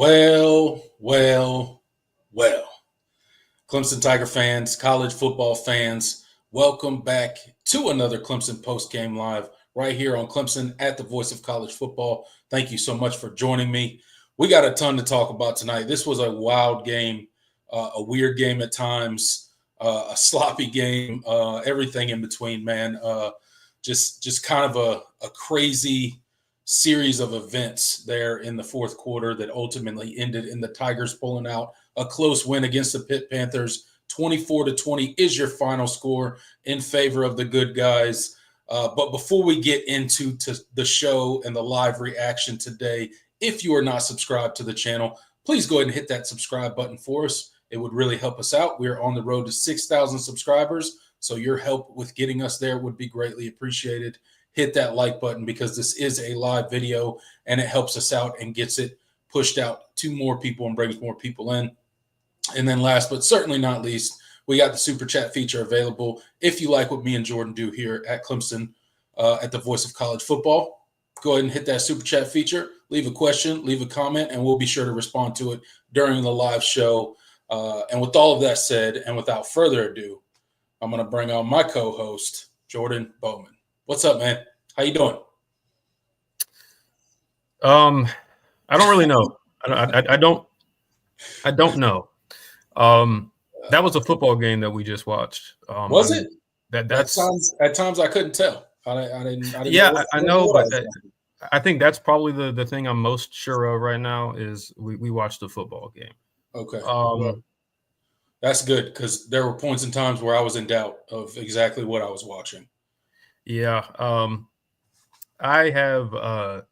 Well, well, well. Clemson Tiger fans, college football fans, welcome back to another Clemson Postgame Live right here on Clemson at the Voice of College Football. Thank you so much for joining me. We got a ton to talk about tonight. This was a wild game, a weird game at times, a sloppy game, everything in between, man. Just kind of a crazy series of events there in the fourth quarter that ultimately ended in the Tigers pulling out a close win against the Pitt Panthers. 24-20 is your final score in favor of the good guys. But before we get into the show and the live reaction today, if you are not subscribed to the channel, please go ahead and hit that subscribe button for us. It would really help us out. We're on the road to 6,000 subscribers, so your help with getting us there would be greatly appreciated. Hit that like button because this is a live video and it helps us out and gets it pushed out to more people and brings more people in. And then last but certainly not least, we got the super chat feature available. If you like what me and Jordan do here at Clemson at the Voice of College Football, go ahead and hit that super chat feature. Leave a question, leave a comment, and we'll be sure to respond to it during the live show. And with all of that said, and without further ado, I'm going to bring on my co-host, Jordan Bowman. What's up, man? How you doing? I don't really know. I don't know. That was a football game that we just watched. Was it? That's at times I couldn't tell. I didn't yeah, I know, but I think that's probably the thing I'm most sure of right now is we watched a football game. Okay. Well, that's good because there were points in times where I was in doubt of exactly what I was watching. Yeah. I have a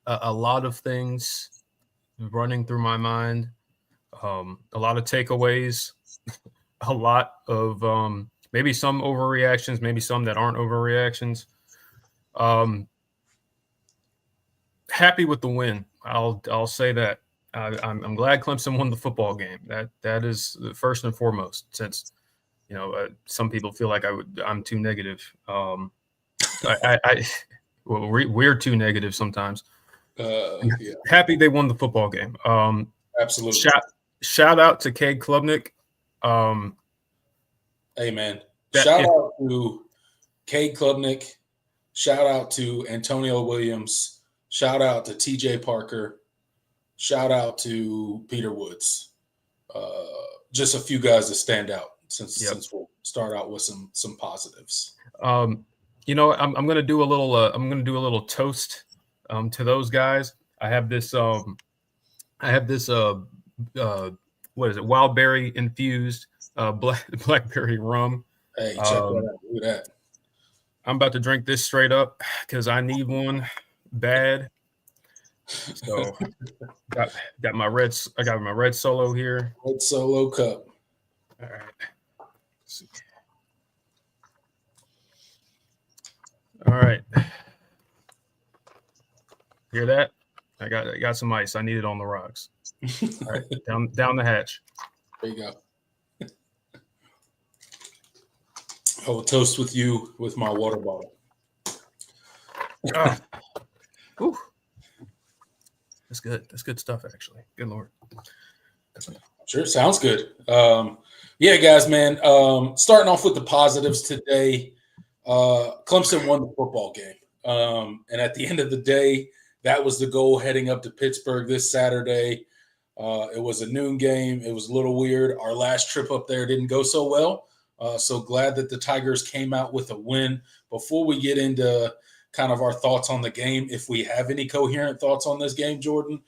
lot of things running through my mind, a lot of takeaways, a lot of maybe some overreactions, maybe some that aren't overreactions. Happy with the win. I'll say that. I'm glad Clemson won the football game. That is first and foremost. Since some people feel like I'm too negative. We're too negative sometimes. Yeah. Happy they won the football game. Absolutely. Shout out to Cade Klubnik. Hey, man. Shout out to Cade Klubnik. Shout out to Antonio Williams. Shout out to TJ Parker. Shout out to Peter Woods. Just a few guys that stand out since we'll start out with some positives. I'm going to do a little toast to those guys. I have this what is it? Wildberry infused blackberry rum. Hey, check that out. Look at that. I'm about to drink this straight up because I need one bad. So got my red. I got my red Solo here. Red Solo cup. All right. Let's see. All right. Hear that? I got some ice. I need it on the rocks. All right, down the hatch. There you go. I will toast with you with my water bottle. That's good. That's good stuff, actually. Good Lord. Sure, sounds good. Yeah, guys, man. Starting off with the positives today, Clemson won the football game. And at the end of the day, that was the goal heading up to Pittsburgh this Saturday. It was a noon game. It was a little weird. Our last trip up there didn't go so well. So glad that the Tigers came out with a win. Before we get into kind of our thoughts on the game, if we have any coherent thoughts on this game, Jordan,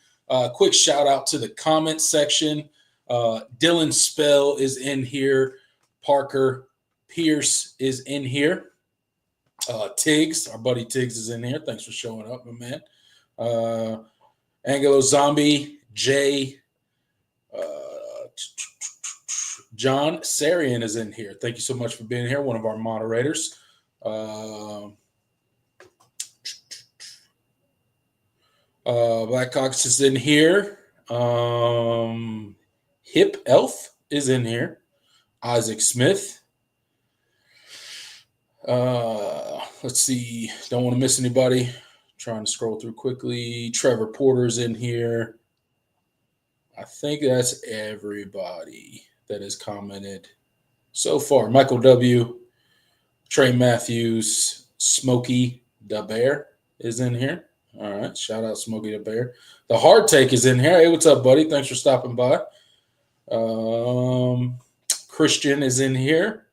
quick shout out to the comment section. Dylan Spell is in here. Parker Pierce is in here. Tiggs, our buddy Tiggs is in here. Thanks for showing up, my man. Angelo Zombie, Jay, John Sarian is in here. Thank you so much for being here, one of our moderators. Blackhawks is in here. Hip Elf is in here. Isaac Smith. Let's see. Don't want to miss anybody. Trying to scroll through quickly. Trevor Porter's in here. I think that's everybody that has commented so far. Michael W., Trey Matthews, Smokey the Bear is in here. All right. Shout out Smokey the Bear. The Hard Take is in here. Hey, what's up, buddy? Thanks for stopping by. Christian is in here.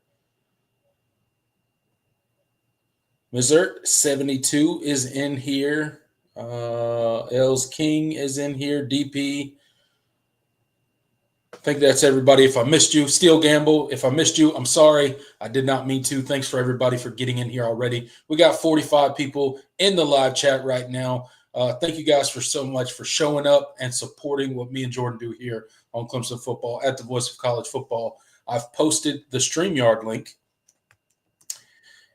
Misert 72 is in here. Els King is in here. DP. I think that's everybody. If I missed you, Steel Gamble. If I missed you, I'm sorry. I did not mean to. Thanks for everybody for getting in here already. We got 45 people in the live chat right now. Thank you guys for so much for showing up and supporting what me and Jordan do here on Clemson Football at the Voice of College Football. I've posted the StreamYard link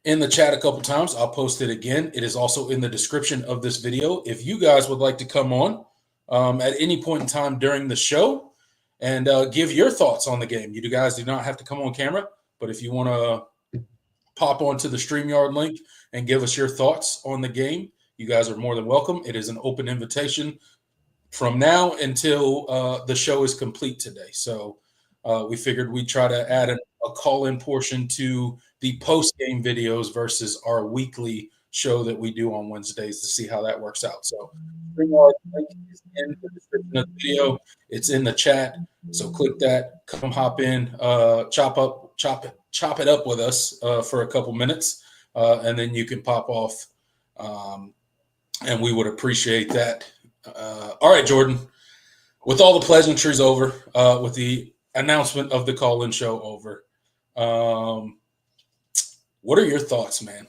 in the chat a couple times. I'll post it again. It is also in the description of this video. If you guys would like to come on at any point in time during the show and give your thoughts on the game, you guys do not have to come on camera, but if you want to pop onto the StreamYard link and give us your thoughts on the game, you guys are more than welcome. It is an open invitation from now until the show is complete today. So we figured we'd try to add a call-in portion to the post-game videos versus our weekly show that we do on Wednesdays to see how that works out. So StreamYard link is in the description of the video. It's in the chat. So click that, come hop in, chop it up with us for a couple minutes, and then you can pop off, and we would appreciate that. All right, Jordan, with all the pleasantries over, with the announcement of the call-in show over, what are your thoughts, man?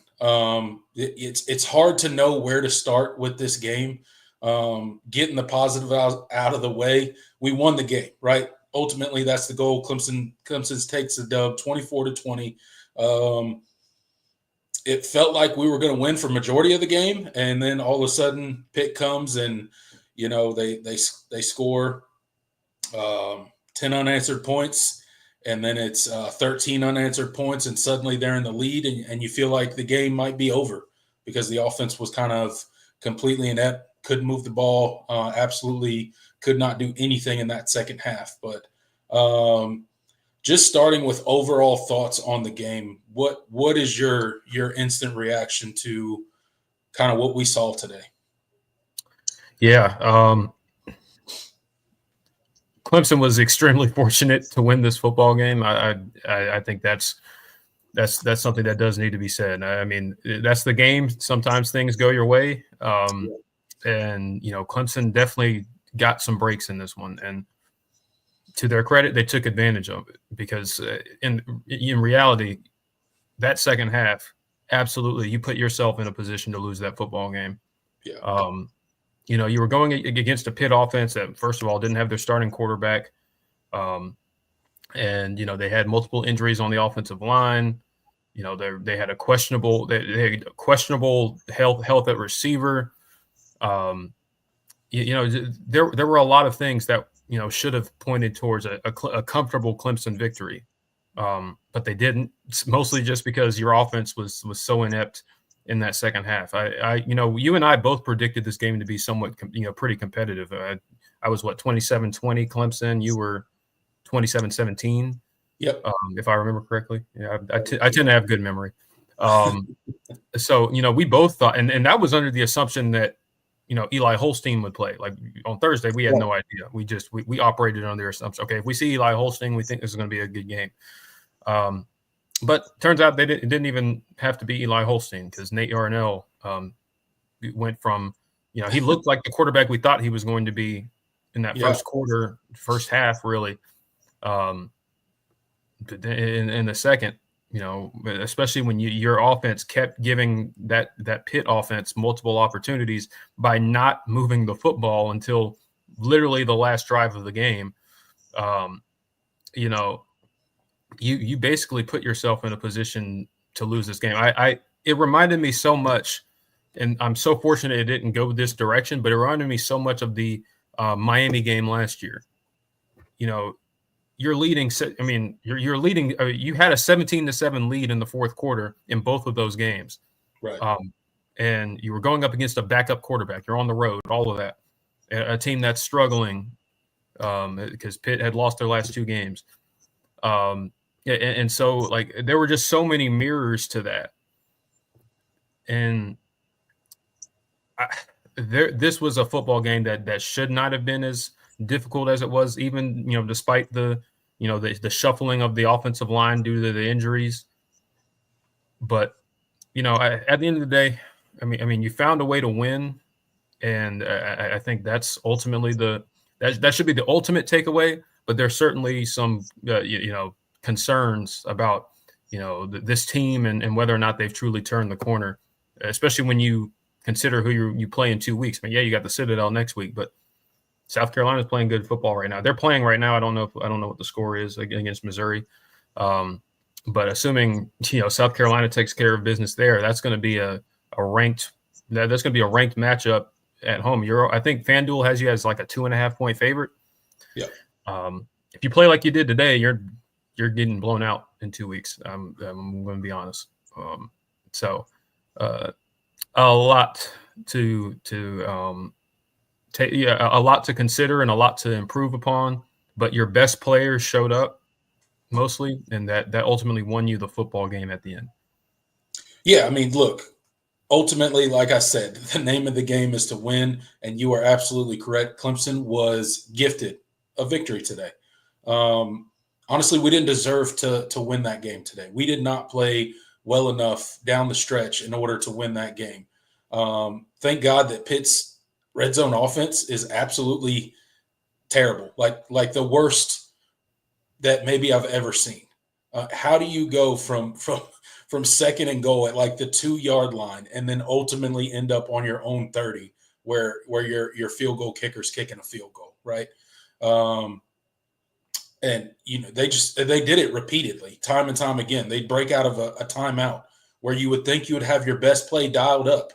It's hard to know where to start with this game. Getting the positive out of the way, we won the game, right? Ultimately, that's the goal. Clemson takes the dub 24-20. It felt like we were going to win for majority of the game, and then all of a sudden, Pitt comes and they score 10 unanswered points, and then it's 13 unanswered points, and suddenly they're in the lead, and you feel like the game might be over because the offense was kind of completely inept. Couldn't move the ball, absolutely could not do anything in that second half. But just starting with overall thoughts on the game, what is your instant reaction to kind of what we saw today? Yeah, Clemson was extremely fortunate to win this football game. I think that's something that does need to be said. I mean, that's the game. Sometimes things go your way. And, Clemson definitely got some breaks in this one. And to their credit, they took advantage of it because in reality, that second half, absolutely, you put yourself in a position to lose that football game. Yeah. You were going against a Pitt offense that, first of all, didn't have their starting quarterback. And, they had multiple injuries on the offensive line. They had a questionable health at receiver. There were a lot of things that should have pointed towards a comfortable Clemson victory, but they didn't. Mostly just because your offense was so inept in that second half. You and I both predicted this game to be somewhat pretty competitive. I was 27-20 Clemson. You were 27-17. Yep. If I remember correctly. Yeah, I tend to have good memory. So we both thought, and that was under the assumption that Eli Holstein would play. Like on Thursday, we had no idea. We operated under their assumption. Okay, if we see Eli Holstein, we think this is going to be a good game. But turns out it didn't even have to be Eli Holstein because Nate Yarnell went from, he looked like the quarterback we thought he was going to be in that first half, really. In the second, especially when your offense kept giving that Pitt offense multiple opportunities by not moving the football until literally the last drive of the game. You basically put yourself in a position to lose this game. It reminded me so much, and I'm so fortunate it didn't go this direction, but it reminded me so much of the Miami game last year. You're leading. I mean, you're leading. You had a 17-7 lead in the fourth quarter in both of those games, right? And you were going up against a backup quarterback. You're on the road. All of that. A team that's struggling. because Pitt had lost their last 2 games. And so like there were just so many mirrors to that. And this was a football game that should not have been as difficult as it was, even, despite the shuffling of the offensive line due to the injuries. But, at the end of the day, I mean, you found a way to win. And I think that's ultimately that should be the ultimate takeaway. But there's certainly some, concerns about, this team and whether or not they've truly turned the corner, especially when you consider who you play in 2 weeks. But yeah, you got the Citadel next week, but South Carolina's playing good football right now. They're playing right now. I don't know what the score is against Missouri. But assuming, South Carolina takes care of business there, that's going to be a ranked matchup at home. I think FanDuel has you as like a 2.5-point favorite. Yeah. If you play like you did today, you're getting blown out in 2 weeks. I'm going to be honest. So a lot to take, a lot to consider and a lot to improve upon. But your best players showed up mostly, and that ultimately won you the football game at the end. Yeah, I mean, look, ultimately, like I said, the name of the game is to win, and you are absolutely correct. Clemson was gifted a victory today. Honestly, we didn't deserve to win that game today. We did not play well enough down the stretch in order to win that game. Thank God that Pitt's red zone offense is absolutely terrible, like the worst that maybe I've ever seen. How do you go from second and goal at like the 2-yard line and then ultimately end up on your own 30 where your field goal kicker's kicking a field goal, right? And they did it repeatedly, time and time again. They'd break out of a timeout where you would think you would have your best play dialed up,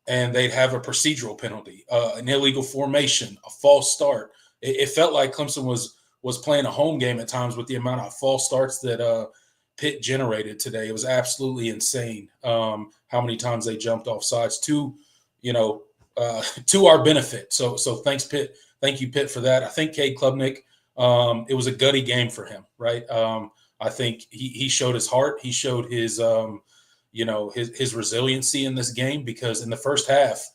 and they'd have a procedural penalty, an illegal formation, a false start. It felt like Clemson was playing a home game at times with the amount of false starts that Pitt generated today. It was absolutely insane how many times they jumped off sides to our benefit. So thanks, Pitt. Thank you, Pitt, for that. I think Cade Klubnik, it was a gutty game for him, right? I think he showed his heart. He showed his his resiliency in this game, because in the first half,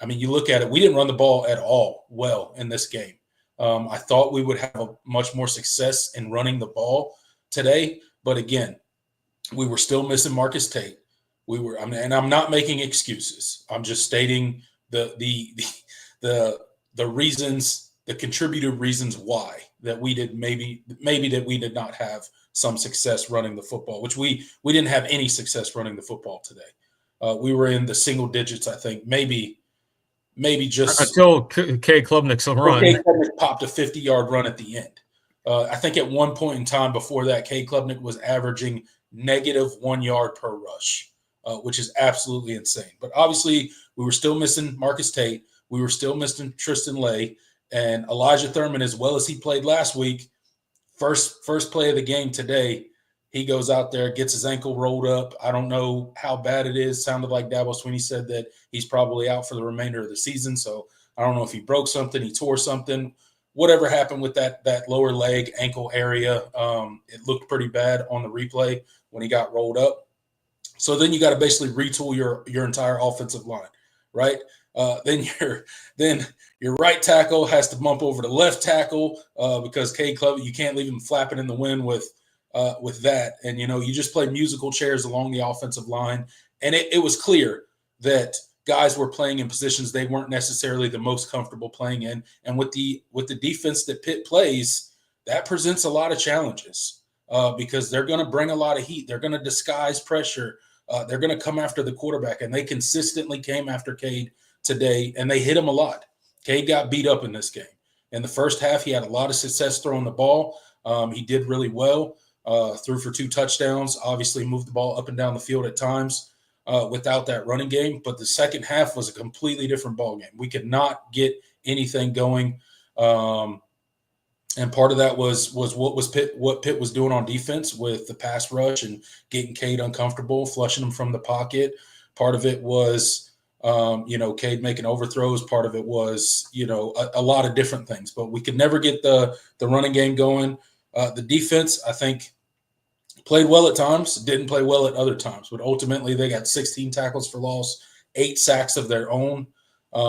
I mean, you look at it, we didn't run the ball at all well in this game. I thought we would have a much more success in running the ball today, but again, we were still missing Marcus Tate. And I'm not making excuses. I'm just stating the reasons, the contributed reasons why that we did maybe that we did not have some success running the football, which we didn't have any success running the football today. We were in the single digits, I think, maybe just until K. Klubnik's run. K. Klubnik popped a 50-yard run at the end. I think at one point in time before that, K. Klubnik was averaging -1 yard per rush, which is absolutely insane. But obviously, we were still missing Marcus Tate. We were still missing Tristan Lay, and Elijah Thurman, as well as he played last week. First play of the game today, he goes out there, gets his ankle rolled up. I don't know how bad it is. Sounded like Dabo Swinney said that he's probably out for the remainder of the season. So I don't know if he broke something, he tore something, whatever happened with that lower leg ankle area. It looked pretty bad on the replay when he got rolled up. So then you got to basically retool your entire offensive line, right? Then your right tackle has to bump over to left tackle because Cade Klubnik, you can't leave him flapping in the wind with that. And, you just play musical chairs along the offensive line. And it was clear that guys were playing in positions they weren't necessarily the most comfortable playing in. And with the defense that Pitt plays, that presents a lot of challenges because they're going to bring a lot of heat. They're going to disguise pressure. They're going to come after the quarterback. And they consistently came after Cade today, and they hit him a lot. Cade got beat up in this game. In the first half, he had a lot of success throwing the ball. He did really well. Threw for 2 touchdowns, obviously moved the ball up and down the field at times without that running game. But the second half was a completely different ball game. We could not get anything going. And part of that was what Pitt was doing on defense with the pass rush and getting Cade uncomfortable, flushing him from the pocket. Part of it was Cade making overthrows. Part of it was, a lot of different things. But we could never get the running game going. The defense, I think, played well at times, didn't play well at other times. But ultimately, they got 16 tackles for loss, 8 sacks of their own.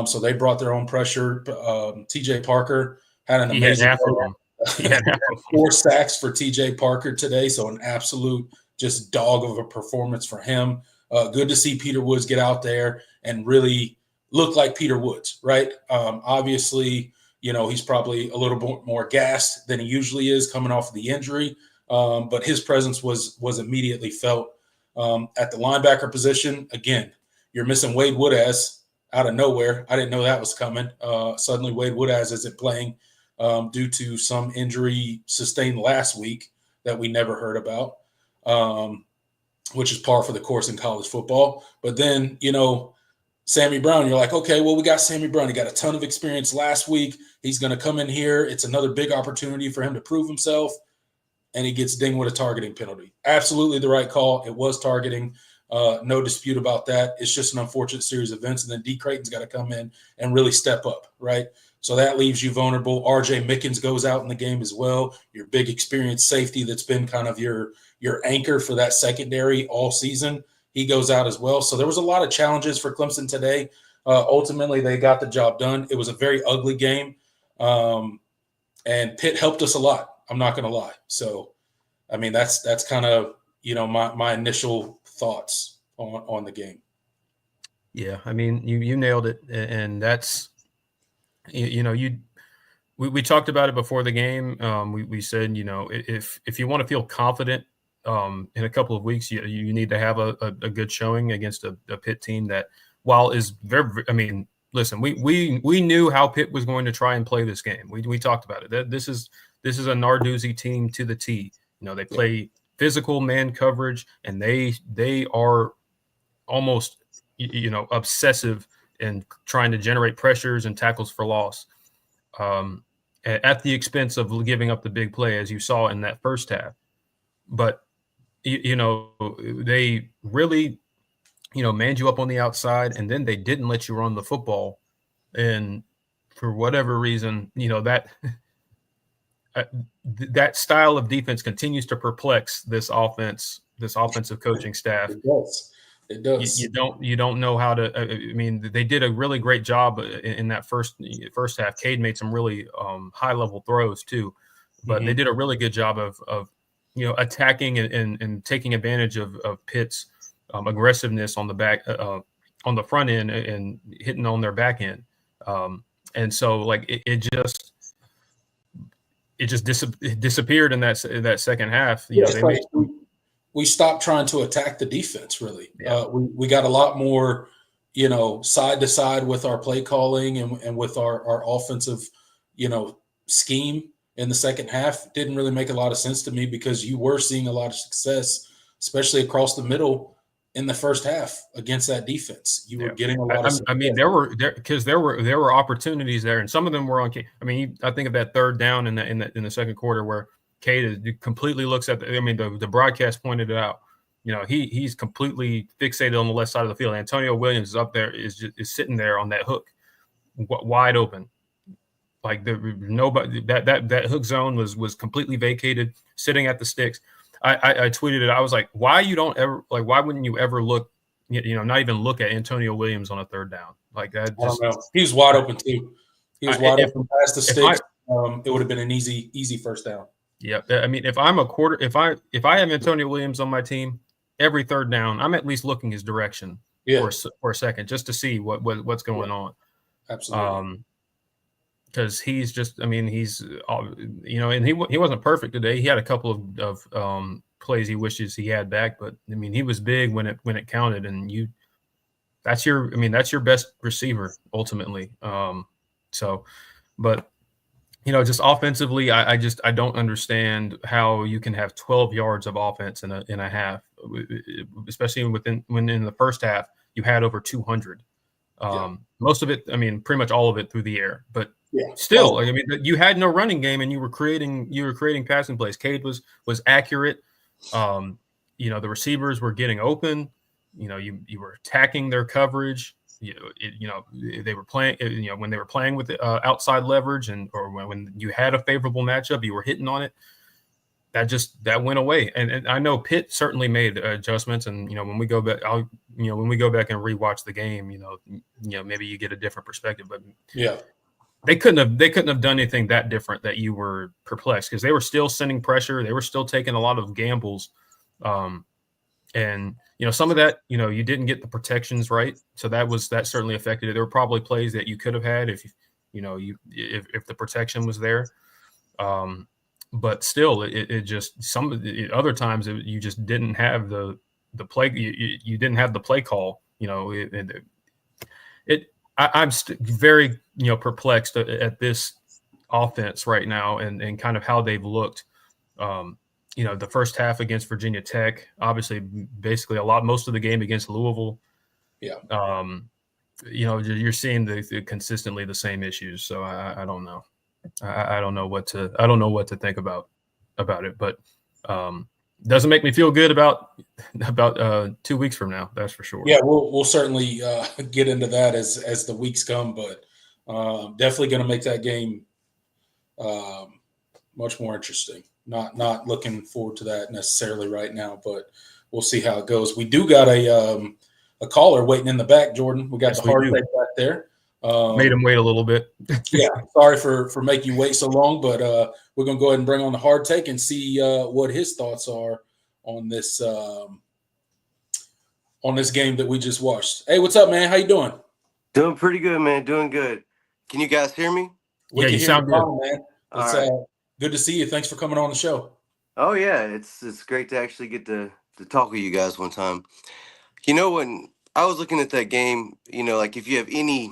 So they brought their own pressure. TJ Parker had an amazing half of them. He had half of them. 4 sacks for TJ Parker today. So an absolute just dog of a performance for him. Good to see Peter Woods get out there and really look like Peter Woods, right? Obviously, he's probably a little bit more gassed than he usually is coming off of the injury. But his presence was immediately felt. At the linebacker position. Again, you're missing Wade Woodaz out of nowhere. I didn't know that was coming. Suddenly Wade Woodaz isn't playing due to some injury sustained last week that we never heard about, which is par for the course in college football. But then, Sammy Brown, you're like, okay, well, we got Sammy Brown. He got a ton of experience last week. He's going to come in here. It's another big opportunity for him to prove himself. And he gets dinged with a targeting penalty. Absolutely the right call. It was targeting. No dispute about that. It's just an unfortunate series of events. And then D. Creighton's got to come in and really step up, right? So that leaves you vulnerable. R.J. Mickens goes out in the game as well. Your big experienced safety that's been kind of your anchor for that secondary all season. He goes out as well. So there was a lot of challenges for Clemson today. Ultimately, they got the job done. It was a very ugly game. And Pitt helped us a lot. I'm not going to lie. So, I mean, that's kind of, my initial thoughts on the game. Yeah. I mean, you nailed it. And that's, we talked about it before the game. We said, if you want to feel confident in a couple of weeks, you need to have a good showing against a Pitt team that, while is very, I mean, listen, we knew how Pitt was going to try and play this game. We talked about it. This is a Narduzzi team to the T. They play physical man coverage, and they are almost obsessive in trying to generate pressures and tackles for loss, at the expense of giving up the big play, as you saw in that first half. But they really manned you up on the outside, and then they didn't let you run the football. And for whatever reason, that style of defense continues to perplex this offensive coaching staff. It does. You don't know how to. I mean, they did a really great job in that first half. Cade made some really high level throws too, but they did a really good job of attacking and taking advantage of Pitt's aggressiveness on the back on the front end and hitting on their back end. And so like it just disappeared in that second half. We stopped trying to attack the defense, really. Yeah. We got a lot more, side to side with our play calling and with our offensive, scheme in the second half. Didn't really make a lot of sense to me because you were seeing a lot of success, especially across the middle in the first half against that defense. You were getting a lot of success. I mean, there were opportunities there, and some of them were on. I mean, I think of that third down in the second quarter where Cade completely looks at the broadcast pointed it out. He's completely fixated on the left side of the field. Antonio Williams is up there, is sitting there on that hook, wide open. Like nobody, that hook zone was completely vacated, sitting at the sticks. I tweeted it. I was like, why wouldn't you ever look, not even look at Antonio Williams on a third down like that? I don't know. He was wide open too. He was wide open past the sticks. It would have been an easy first down. Yeah, I mean, if I'm if I have Antonio Williams on my team, every third down, I'm at least looking his direction for a second just to see what's going on. Absolutely. Because he's just, and he wasn't perfect today. He had a couple of plays he wishes he had back, but I mean, he was big when it counted, and that's your best receiver ultimately. But. Just offensively, I don't understand how you can have 12 yards of offense in a half, especially when in the first half you had over 200. Most of it, pretty much all of it through the air. But still, you had no running game, and you were creating passing plays. Cade was accurate. The receivers were getting open. You were attacking their coverage. They were playing. When they were playing with outside leverage, or when you had a favorable matchup, you were hitting on it. That went away. And I know Pitt certainly made adjustments. And when we go back, when we go back and rewatch the game, maybe you get a different perspective. But yeah, they couldn't have done anything that different that you were perplexed, because they were still sending pressure. They were still taking a lot of gambles. And some of that, you didn't get the protections right, so that certainly affected it. There were probably plays that you could have had if if the protection was there. But still, it just some of the other times you just didn't have the play. You didn't have the play call. I'm very perplexed at this offense right now, and kind of how they've looked. The first half against Virginia Tech, obviously, basically most of the game against Louisville. Yeah. You're seeing consistently the same issues. So I don't know. I don't know what to think about it, but doesn't make me feel good about 2 weeks from now. That's for sure. Yeah, we'll certainly get into that as the weeks come, but definitely going to make that game much more interesting. Not looking forward to that necessarily right now, but we'll see how it goes. We do got a caller waiting in the back, Jordan. We got the hard take back there. Made him wait a little bit. Yeah, sorry for making you wait so long, but we're going to go ahead and bring on the hard take and see what his thoughts are on this game that we just watched. Hey, what's up, man? How you doing? Doing pretty good, man. Doing good. Can you guys hear me? Yeah, you sound good, man. It's good to see you. Thanks for coming on the show. Oh yeah, it's great to actually get to talk with you guys one time. When I was looking at that game, like if you have any,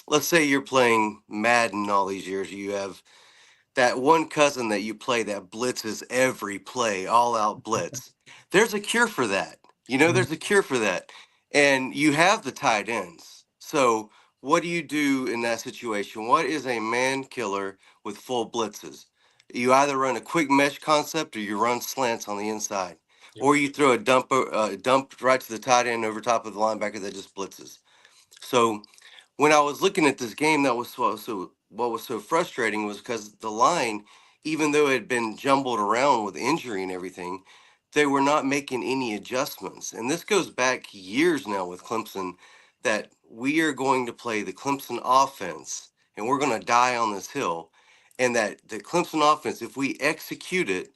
let's say you're playing Madden all these years, you have that one cousin that you play that blitzes every play, all out blitz. There's a cure for that. There's a cure for that. And you have the tight ends. So what do you do in that situation? What is a man killer with full blitzes? You either run a quick mesh concept or you run slants on the inside. Yep. Or you throw a dump right to the tight end over top of the linebacker that just blitzes. So when I was looking at this game, that was what was so frustrating was because the line, even though it had been jumbled around with injury and everything, they were not making any adjustments. And this goes back years now with Clemson, that we are going to play the Clemson offense and we're going to die on this hill. And that the Clemson offense, if we execute it,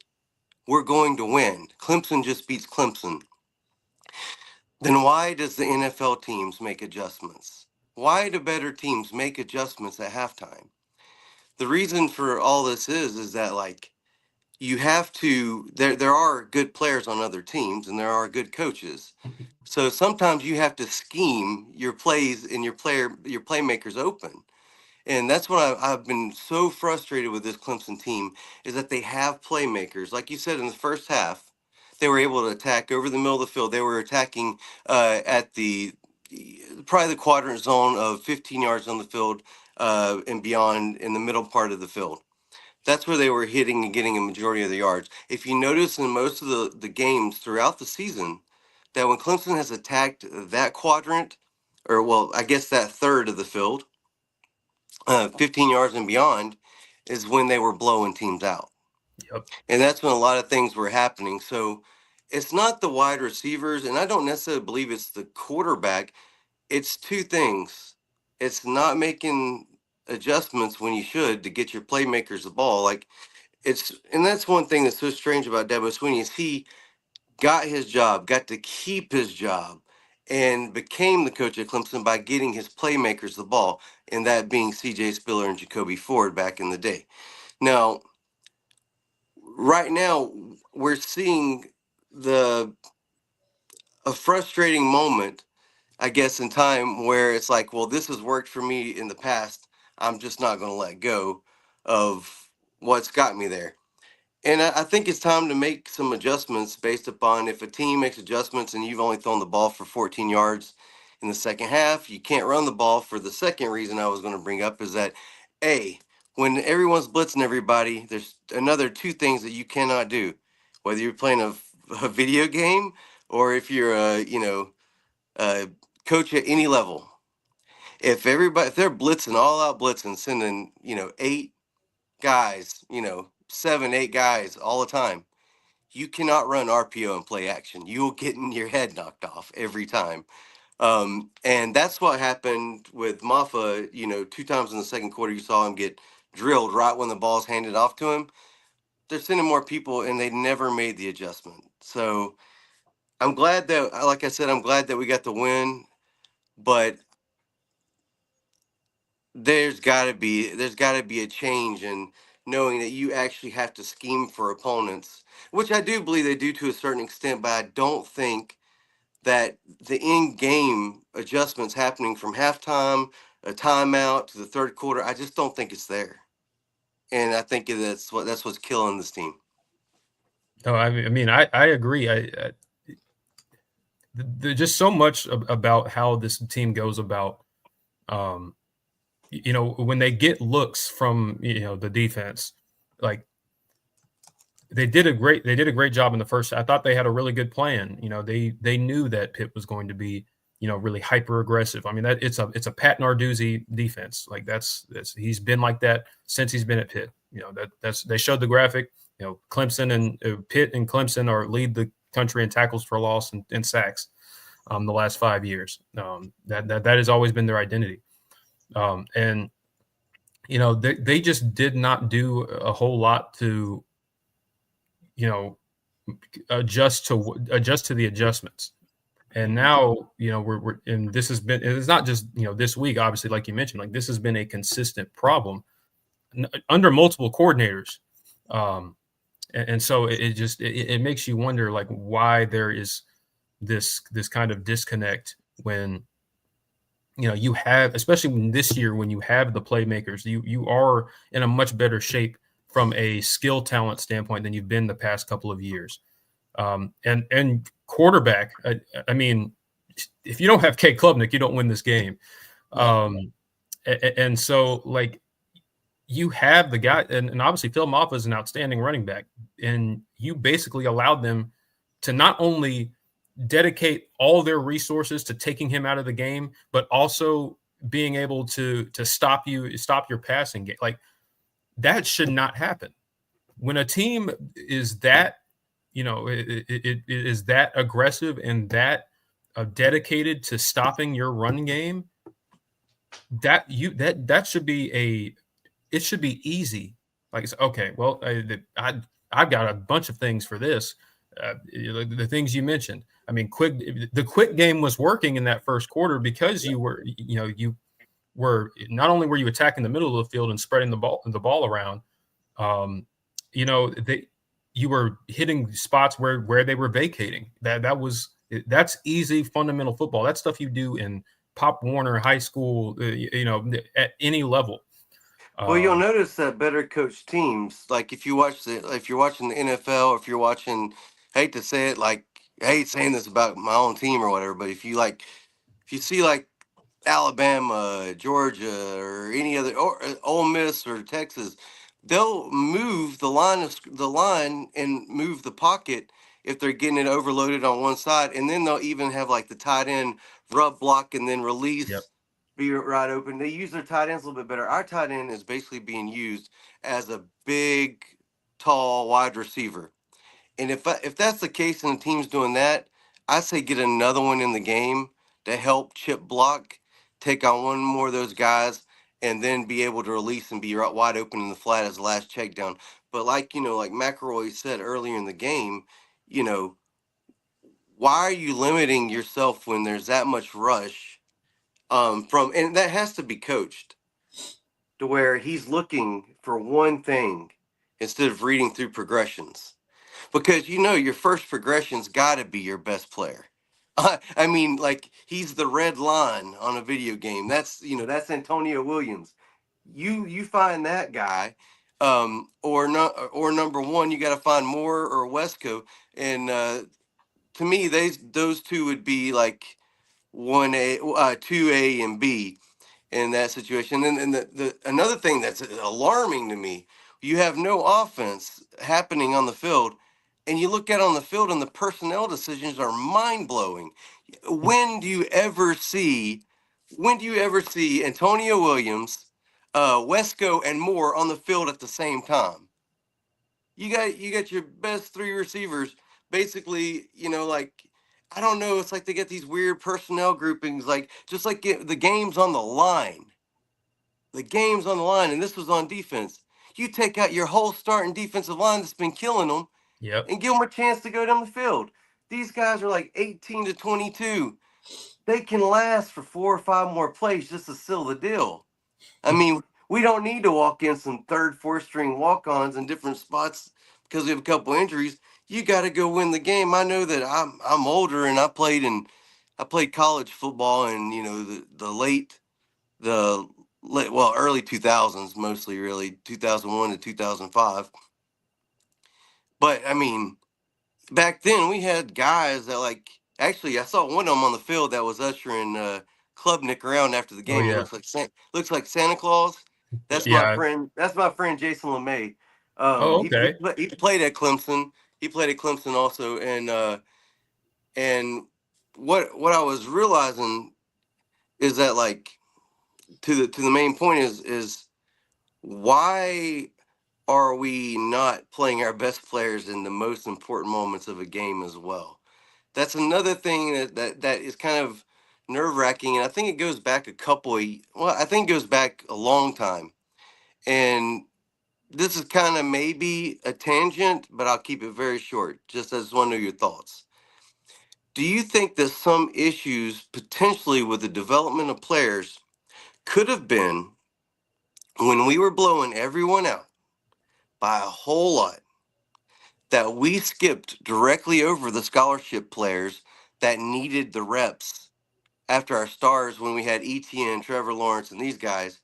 we're going to win. Clemson just beats Clemson. Then why does the NFL teams make adjustments? Why do better teams make adjustments at halftime? The reason for all this is that, like, you have to, there are good players on other teams and there are good coaches. So sometimes you have to scheme your plays and your playmakers open. And that's what I've been so frustrated with this Clemson team, is that they have playmakers. Like you said, in the first half, they were able to attack over the middle of the field. They were attacking at probably the quadrant zone of 15 yards on the field and beyond, in the middle part of the field. That's where they were hitting and getting a majority of the yards. If you notice in most of the games throughout the season, that when Clemson has attacked that quadrant, or well, I guess that third of the field, 15 yards and beyond, is when they were blowing teams out. Yep. And that's when a lot of things were happening. So it's not the wide receivers, and I don't necessarily believe it's the quarterback. It's two things. It's not making adjustments when you should to get your playmakers the ball. And that's one thing that's so strange about Dabo Swinney, is he got his job, got to keep his job, and became the coach at Clemson by getting his playmakers the ball, and that being C.J. Spiller and Jacoby Ford back in the day. Now, right now, we're seeing a frustrating moment, I guess, in time where it's like, well, this has worked for me in the past. I'm just not going to let go of what's got me there. And I think it's time to make some adjustments based upon, if a team makes adjustments and you've only thrown the ball for 14 yards in the second half, you can't run the ball. For the second reason I was going to bring up is that, A, when everyone's blitzing everybody, there's another two things that you cannot do, whether you're playing a video game or if you're a coach at any level. If they're blitzing, all out blitzing, sending 8 guys, 7, 8 guys all the time, you cannot run RPO and play action. You will get your head knocked off every time. And that's what happened with Maffa. 2 times in the second quarter, you saw him get drilled right when the ball's handed off to him. They're sending more people, and they never made the adjustment. So I'm glad that, like I said, I'm glad that we got the win, but there's got to be a change in knowing that you actually have to scheme for opponents, which I do believe they do to a certain extent, but I don't think that the in-game adjustments happening from halftime, a timeout to the third quarter, I just don't think it's there, and I think that's what's killing this team. No, I agree. There's just so much about how this team goes about. When they get looks from the defense, like they did a great job in the first. I thought they had a really good plan. They knew that Pitt was going to be really hyper aggressive. I mean, that it's a Pat Narduzzi defense. Like that's he's been like that since he's been at Pitt. That's they showed the graphic. Clemson and Pitt and Clemson lead the country in tackles for loss and sacks the last 5 years. That has always been their identity. And they just did not do a whole lot to adjust to the adjustments. And now we're and it's not just this week, obviously, like you mentioned, like this has been a consistent problem under multiple coordinators. And so it makes you wonder, like, why there is this kind of disconnect when you have, especially this year, when you have the playmakers, you are in a much better shape from a skill talent standpoint than you've been the past couple of years. And quarterback, I mean, if you don't have Kate Klubnik, you don't win this game. And so, like, you have the guy, and obviously Phil Maffa is an outstanding running back, and you basically allowed them to not only dedicate all their resources to taking him out of the game, but also being able to stop your passing game. Like, that should not happen. When a team is that, it is that aggressive and that dedicated to stopping your run game, that should be it should be easy. Like, it's okay, well, I've got a bunch of things for this. The things you mentioned. I mean, the quick game was working in that first quarter because you were not only were you attacking the middle of the field and spreading the ball around, you were hitting spots where they were vacating. That's easy fundamental football. That's stuff you do in Pop Warner high school, at any level. Well, you'll notice that better coached teams, like if you're watching the NFL, if you're watching, hate to say it, like, I hate saying this about my own team or whatever, but if you see like Alabama, Georgia, or any other, or Ole Miss or Texas, they'll move the line and move the pocket if they're getting it overloaded on one side, and then they'll even have like the tight end rub block and then release. Yep. Be right open. They use their tight ends a little bit better. Our tight end is basically being used as a big, tall wide receiver. And if that's the case and the team's doing that, I say get another one in the game to help chip block, take on one more of those guys, and then be able to release and be wide open in the flat as the last check down. But like McElroy said earlier in the game, why are you limiting yourself when there's that much rush? And that has to be coached to where he's looking for one thing instead of reading through progressions, because your first progression's got to be your best player. I mean, like, he's the red line on a video game. That's Antonio Williams. You find that guy, or not, or number one, you got to find Moore or Wesco, and to me, those two would be like 1A, 2A, and B in that situation. And the another thing that's alarming to me, you have no offense happening on the field, and you look at on the field, and the personnel decisions are mind blowing. When do you ever see when do you ever see Antonio Williams, Wesco, and Moore on the field at the same time? You got your best three receivers, basically. Like, I don't know. It's like they get these weird personnel groupings, like just like the game's on the line. The game's on the line, and this was on defense. You take out your whole starting defensive line that's been killing them, Yep. and give them a chance to go down the field. These guys are like 18 to 22. They can last for 4 or 5 more plays just to seal the deal. I mean, we don't need to walk in some third, fourth string walk-ons in different spots because we have a couple injuries. You got to go win the game. I know that I'm older, and I played college football in early 2000s, mostly, really 2001 to 2005. But I mean, back then we had guys that, like, actually I saw one of them on the field that was ushering Klubnik around after the Oh game. He yeah. looks like Santa Claus. That's my Yeah. friend. That's my friend Jason LeMay. Oh, He okay. he played at Clemson. He played at Clemson also, and what I was realizing is that, like, to the main point is why are we not playing our best players in the most important moments of a game as well? That's another thing that is kind of nerve wracking, and I think it goes back I think it goes back a long time. And this is kind of maybe a tangent, but I'll keep it very short. Just, I just want to know your thoughts. Do you think that some issues potentially with the development of players could have been when we were blowing everyone out by a whole lot, that we skipped directly over the scholarship players that needed the reps after our stars, when we had Etienne, Trevor Lawrence, and these guys,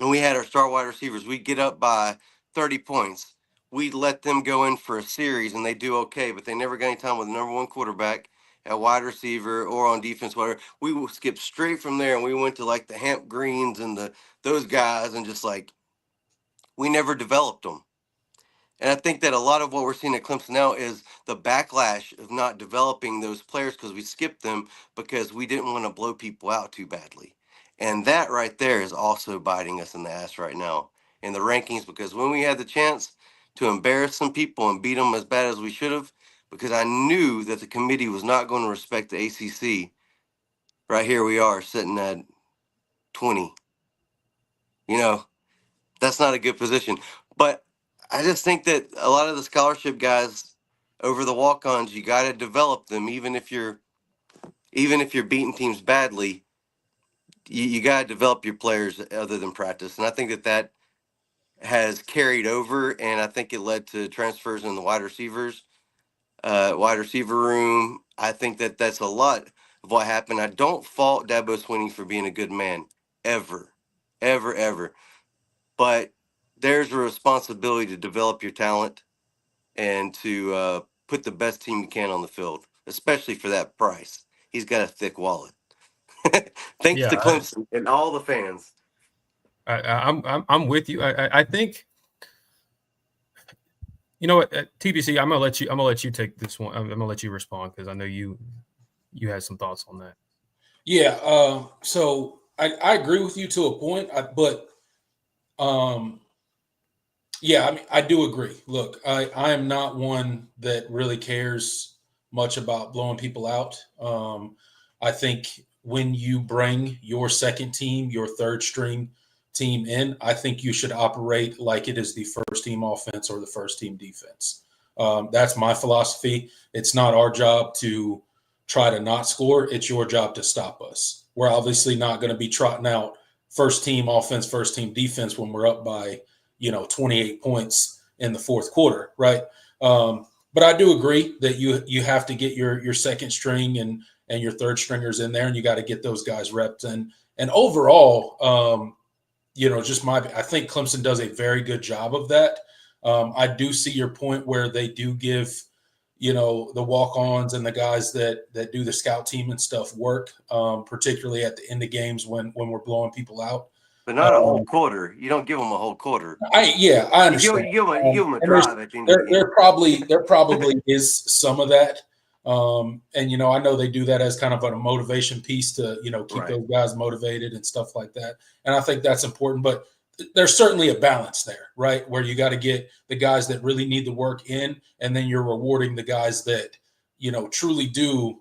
and we had our star wide receivers? We'd get up by 30 points. We'd let them go in for a series, and they do okay, but they never got any time with the number one quarterback at wide receiver or on defense, whatever. We will skip straight from there, and we went to, like, the Hamp Greens and those guys, and just, like, we never developed them. And I think that a lot of what we're seeing at Clemson now is the backlash of not developing those players because we skipped them because we didn't want to blow people out too badly. And that right there is also biting us in the ass right now in the rankings, because when we had the chance to embarrass some people and beat them as bad as we should have, because I knew that the committee was not going to respect the ACC, right here we are sitting at 20. You know, that's not a good position. But I just think that a lot of the scholarship guys over the walk-ons, you got to develop them, even if you're beating teams badly. You got to develop your players other than practice, and I think that has carried over, and I think it led to transfers in the wide receiver room. I think that that's a lot of what happened. I don't fault Dabo Swinney for being a good man, ever, ever, ever. But there's a responsibility to develop your talent and to put the best team you can on the field, especially for that price. He's got a thick wallet. Thanks to Yeah. Clemson and all the fans. I'm with you. I think, you know what, TBC. I'm gonna let you take this one. I'm gonna let you respond because I know you had some thoughts on that. Yeah. So I agree with you to a point, but yeah, I mean, I do agree. Look, I am not one that really cares much about blowing people out. I think when you bring your second team, your third string team in, I think you should operate like it is the first team offense or the first team defense. That's my philosophy. It's not our job to try to not score. It's your job to stop us. We're obviously not going to be trotting out first team offense, first team defense when we're up by 28 points in the fourth quarter, right? But I do agree that you have to get your second string and your third stringers in there, and you got to get those guys reps. And overall, I think Clemson does a very good job of that. I do see your point where they do give the walk-ons and the guys that do the scout team and stuff work, particularly at the end of games when we're blowing people out. But not a whole quarter. You don't give them a whole quarter. I understand. You give them a And drive at the end of the game. there probably is some of that. And, I know they do that as kind of a motivation piece to, keep Right. those guys motivated and stuff like that. And I think that's important. But there's certainly a balance there, right? Where you got to get the guys that really need the work in, and then you're rewarding the guys that, truly do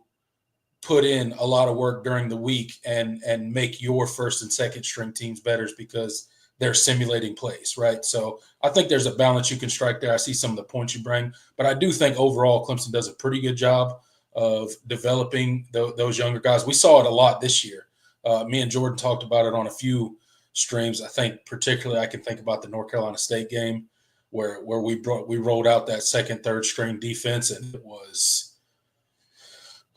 put in a lot of work during the week and make your first and second string teams better because they're simulating plays, right? So I think there's a balance you can strike there. I see some of the points you bring, but I do think overall Clemson does a pretty good job of developing those younger guys. We saw it a lot this year. Me and Jordan talked about it on a few streams. I think particularly I can think about the North Carolina State game where we rolled out that second, third string defense, and it was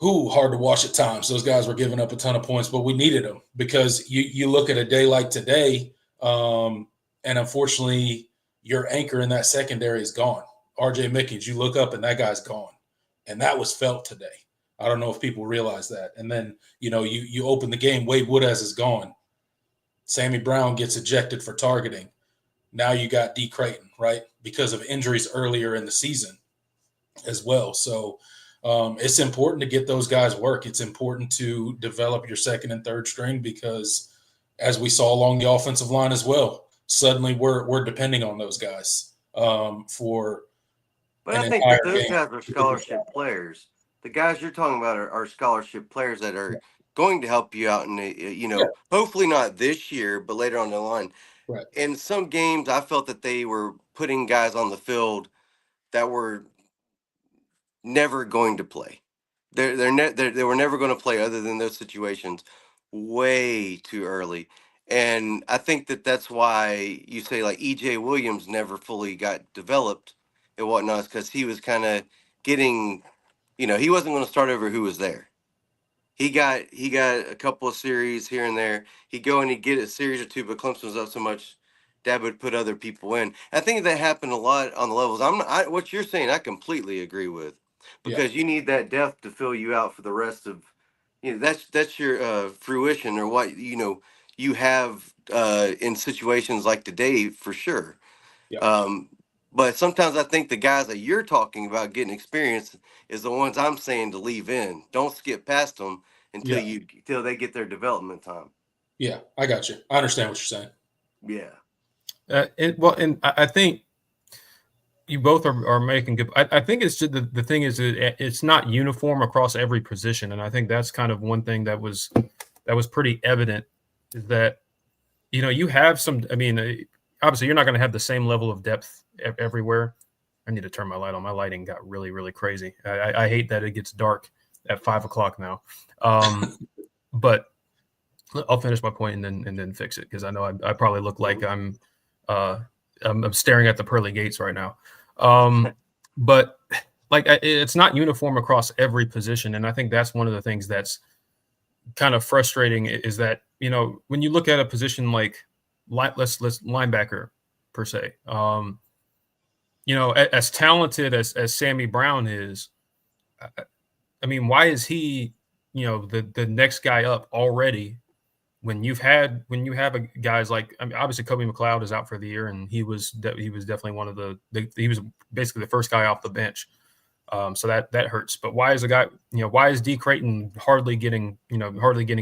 hard to watch at times. Those guys were giving up a ton of points, but we needed them because you look at a day like today, and unfortunately, your anchor in that secondary is gone. RJ Mickens, you look up and that guy's gone, and that was felt today. I don't know if people realize that. And then you open the game, Wade Woodaz is gone. Sammy Brown gets ejected for targeting. Now you got D. Creighton, right, because of injuries earlier in the season as well. So it's important to get those guys work. It's important to develop your second and third string because, as we saw along the offensive line as well, suddenly we're depending on those guys for. But I think that those guys are scholarship players. The guys you're talking about are scholarship players that are going to help you out in hopefully not this year, but later on the line. Right. In some games, I felt that they were putting guys on the field that were never going to play. They were never going to play other than those situations way too early. And I think that's why you say like EJ Williams never fully got developed and whatnot, because he was kind of getting, he wasn't going to start over who was there. He got a couple of series here and there. He'd go and he'd get a series or two, but Clemson was up so much, Dad would put other people in. I think that happened a lot on the levels. What you're saying, I completely agree with, because you need that depth to fill you out for the rest of, that's your fruition or what you have in situations like today for sure. Yeah. But sometimes I think the guys that you're talking about getting experience is the ones I'm saying to leave in. Don't skip past them until they get their development time. Yeah, I got you. I understand what you're saying. Yeah. And I think you both are making good. I think it's just the thing is it's not uniform across every position, and I think that's kind of one thing that was pretty evident is that you have some. I mean, obviously you're not going to have the same level of depth everywhere. I need to turn my light on. My lighting got really, really crazy. I hate that it gets dark at 5 o'clock now. But I'll finish my point and then fix it because I know I probably look like I'm staring at the pearly gates right now. But it's not uniform across every position, and I think that's one of the things that's kind of frustrating is that when you look at a position like let's linebacker per se, as talented as Sammy Brown is, I mean, why is he the next guy up already? When you have guys like, I mean, obviously Kobe McLeod is out for the year, and he was definitely one of he was basically the first guy off the bench, so that hurts. But why is why is D. Creighton hardly getting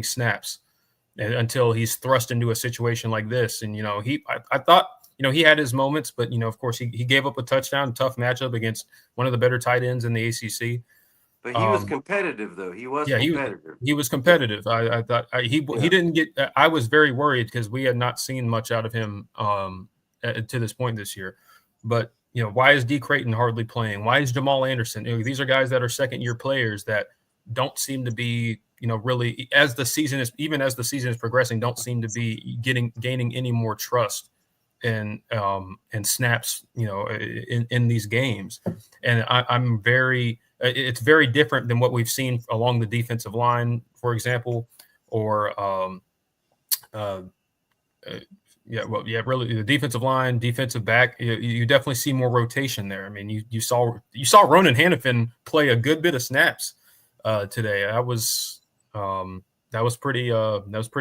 snaps until he's thrust into a situation like this? And I thought he had his moments, but of course he gave up a touchdown, tough matchup against one of the better tight ends in the ACC. But he was competitive, though. He was competitive. He was competitive. I thought he didn't get. I was very worried because we had not seen much out of him to this point this year. But why is D. Creighton hardly playing? Why is Jamal Anderson? These are guys that are second-year players that don't seem to be really as the season is progressing, don't seem to be gaining any more trust and snaps in these games. And I'm very. It's very different than what we've seen along the defensive line, for example, or really the defensive line, defensive back. You definitely see more rotation there. I mean, you saw Ronan Hannafin play a good bit of snaps today. That was pretty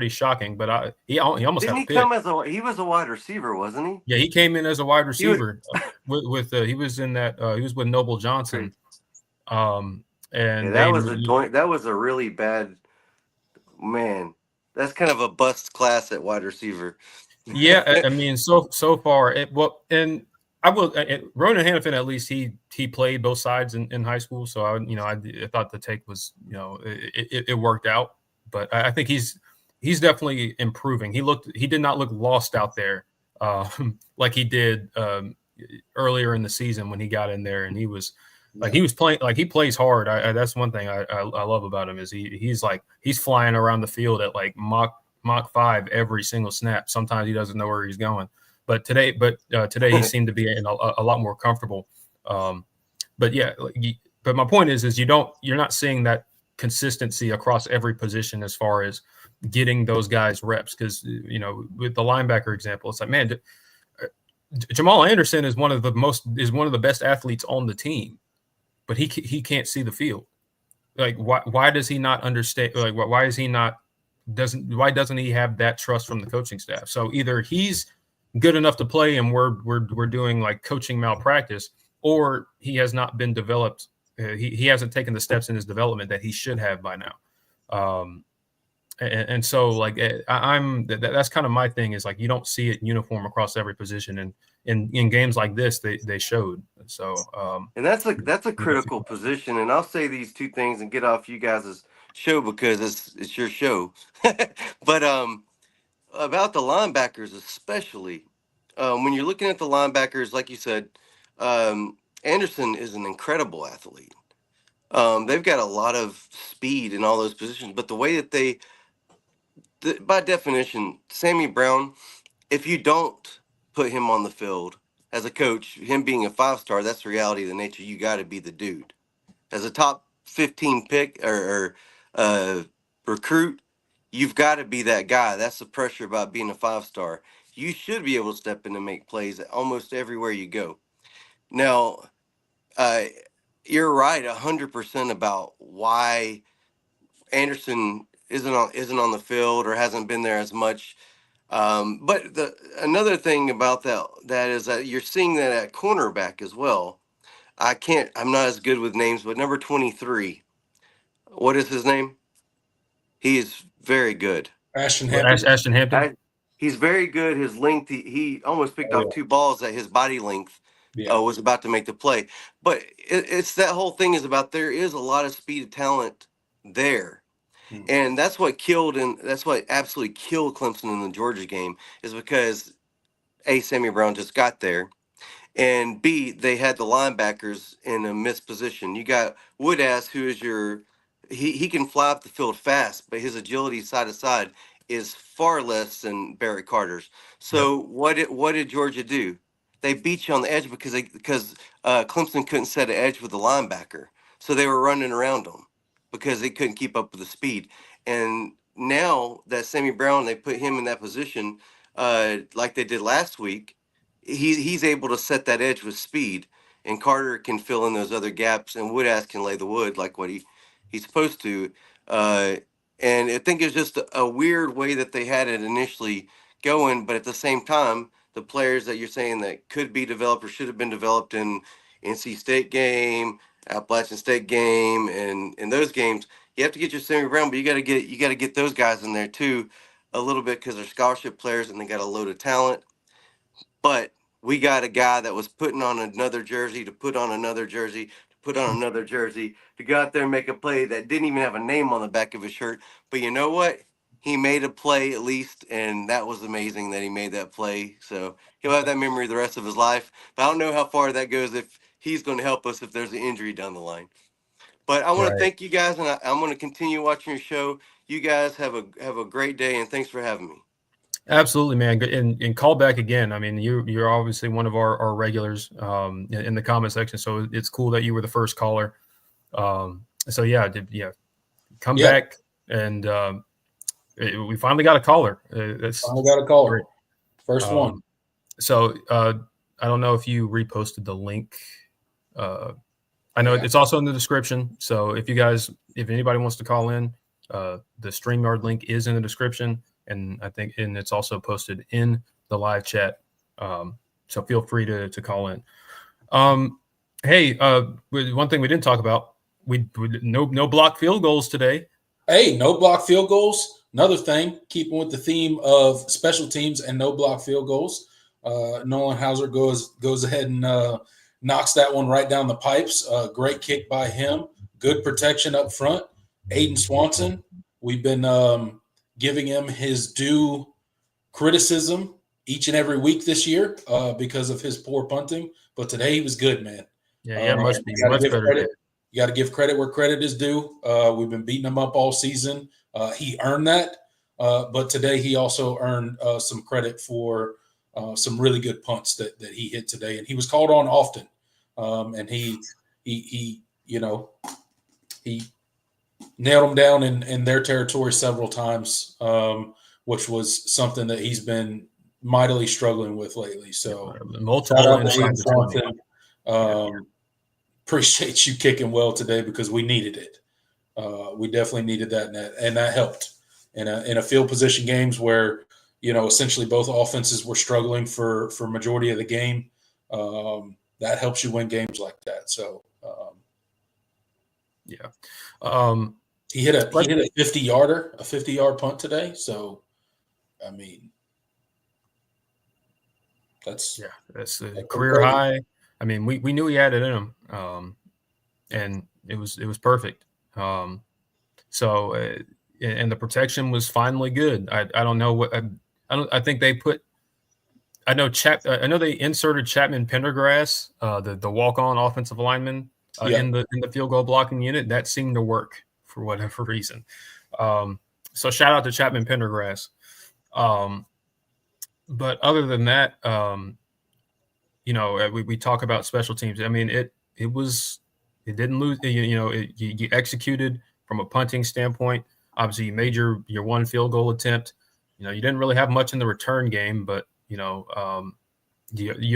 shocking. But he almost didn't had he come as he was a wide receiver, wasn't he? Yeah, he came in as a wide receiver. He was with Noble Johnson. Yeah, and that was a really bad, man. That's kind of a bust class at wide receiver. yeah, I mean, so far, and I will. Ronan Hannafin, at least he played both sides in high school, so I thought the take was it worked out, but I think he's definitely improving. He did not look lost out there, like he did earlier in the season when he got in there, and he was. Like he was playing, like he plays hard. That's one thing I love about him is he's flying around the field at like Mach 5 every single snap. Sometimes he doesn't know where he's going. But today he seemed to be a lot more comfortable. But yeah, but my point is you're not seeing that consistency across every position as far as getting those guys reps. Because with the linebacker example, it's like, man, Jamal Anderson is one of the best athletes on the team, but he can't see the field. Like why does he not understand? Like why doesn't he have that trust from the coaching staff? So either he's good enough to play and we're doing like coaching malpractice, or he has not been developed. He hasn't taken the steps in his development that he should have by now. And so like that's kind of my thing is like you don't see it uniform across every position, and in games like this they showed. So And that's a critical position. And I'll say these two things and get off you guys' show because it's your show. But about the linebackers especially, when you're looking at the linebackers, like you said, Anderson is an incredible athlete. They've got a lot of speed in all those positions, but the way that by definition, Sammy Brown, if you don't put him on the field as a coach, him being a 5-star, that's the reality of the nature. You got to be the dude. As a top 15 pick or recruit, you've got to be that guy. That's the pressure about being a 5-star. You should be able to step in and make plays almost everywhere you go. Now, uh, you're right 100% about why Anderson isn't on the field or hasn't been there as much. But another thing about that is that you're seeing that at cornerback as well. I'm not as good with names, but number 23, what is his name? He is very good. Ashton Hampton. Ashton Hampton. He's very good. His length, he almost picked off 2 balls that his body length was about to make the play. But it's that whole thing is about there is a lot of speed and talent there. And that's what absolutely killed Clemson in the Georgia game is because A, Sammy Brown just got there, and B, they had the linebackers in a missed position. You got Woodass, who is he can fly up the field fast, but his agility side to side is far less than Barrett Carter's. So what did Georgia do? They beat you on the edge because Clemson couldn't set an edge with the linebacker, so they were running around them because they couldn't keep up with the speed. And now that Sammy Brown, they put him in that position, like they did last week. He's able to set that edge with speed, and Carter can fill in those other gaps, and Woodass can lay the wood like what he's supposed to. And I think it's just a weird way that they had it initially going, but at the same time, the players that you're saying that could be developed or should have been developed in NC State game, Appalachian State game, and in those games, you have to get your Sammy Brown, but you got to get those guys in there too, a little bit because they're scholarship players and they got a load of talent. But we got a guy that was putting on another jersey to put on another jersey to put on another jersey to go out there and make a play that didn't even have a name on the back of his shirt. But you know what? He made a play at least, and that was amazing that he made that play. So he'll have that memory the rest of his life. But I don't know how far that goes if he's going to help us if there's an injury down the line. But I want to thank you guys, and I'm going to continue watching your show. You guys have a great day, and thanks for having me. Absolutely, man. And call back again. I mean, you're obviously one of our regulars in the comment section. So it's cool that you were the first caller. So yeah, come back, and we finally got a caller. Finally got a caller. Great. First one. So I don't know if you reposted the link. I know it's also in the description. So if anybody wants to call in, the StreamYard link is in the description. And I think, and it's also posted in the live chat. So feel free to call in. Hey, one thing we didn't talk about, we no blocked field goals today. Hey, no block field goals. Another thing, keeping with the theme of special teams and no block field goals. Nolan Hauser goes ahead and knocks that one right down the pipes. Great kick by him. Good protection up front. Aiden Swanson, we've been giving him his due criticism each and every week this year because of his poor punting. But today he was good, man. Yeah, much better. Credit. You got to give credit where credit is due. We've been beating him up all season. He earned that. But today he also earned some credit for some really good punts that he hit today. And he was called on often. And he nailed them down in their territory several times, which was something that he's been mightily struggling with lately. So multiple inside the 20. Appreciate you kicking well today because we needed it. We definitely needed that, and that helped in a field position games where essentially both offenses were struggling for majority of the game. That helps you win games like that. So he hit a 50-yarder, a 50-yard punt today. So I mean, that's a career high. I mean, we knew he had it in him, and it was perfect. And the protection was finally good. I don't know what I think they put. I know they inserted Chapman Pendergrass, the walk-on offensive lineman, in the field goal blocking unit. That seemed to work for whatever reason. So shout out to Chapman Pendergrass. But other than that, we talk about special teams. I mean, it didn't lose. You executed from a punting standpoint. Obviously, you made your one field goal attempt. You didn't really have much in the return game, but you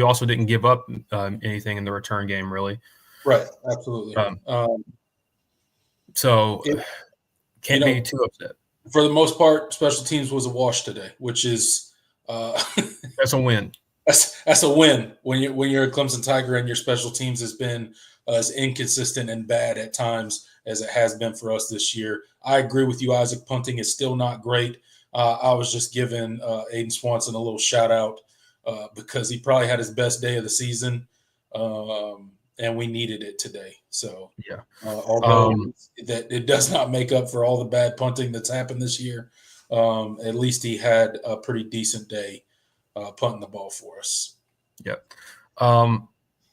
also didn't give up anything in the return game, really. Right. Absolutely. Can't be too upset. For the most part, special teams was a wash today, which is that's a win. That's a win when you're a Clemson Tiger and your special teams has been as inconsistent and bad at times as it has been for us this year. I agree with you, Isaac. Punting is still not great. I was just giving Aiden Swanson a little shout out because he probably had his best day of the season, and we needed it today. So although that it does not make up for all the bad punting that's happened this year, at least he had a pretty decent day. Punting the ball for us. Yep.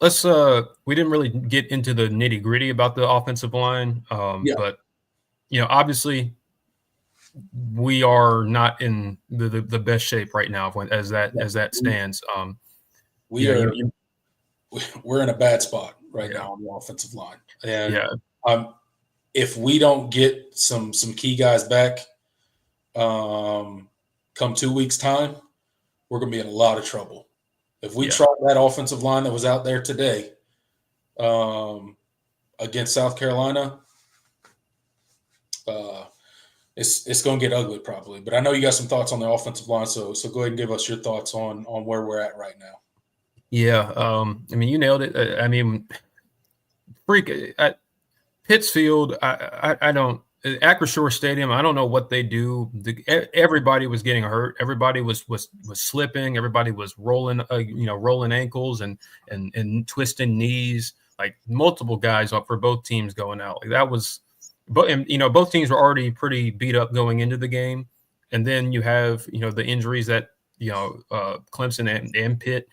Let's we didn't really get into the nitty gritty about the offensive line. But obviously we are not in the best shape right now as that stands. We're in a bad spot right now on the offensive line. And if we don't get some key guys back come 2 weeks time, we're going to be in a lot of trouble. If we try that offensive line that was out there today against South Carolina, it's going to get ugly probably. But I know you got some thoughts on the offensive line, so go ahead and give us your thoughts on where we're at right now. Yeah, I mean, you nailed it. I mean, at Pittsfield, I don't. Acrisure Stadium, I don't know what they do. Everybody was getting hurt. Everybody was slipping. Everybody was rolling ankles and twisting knees. Like multiple guys up for both teams going out. Like that was, both teams were already pretty beat up going into the game, and then you have the injuries that Clemson and Pitt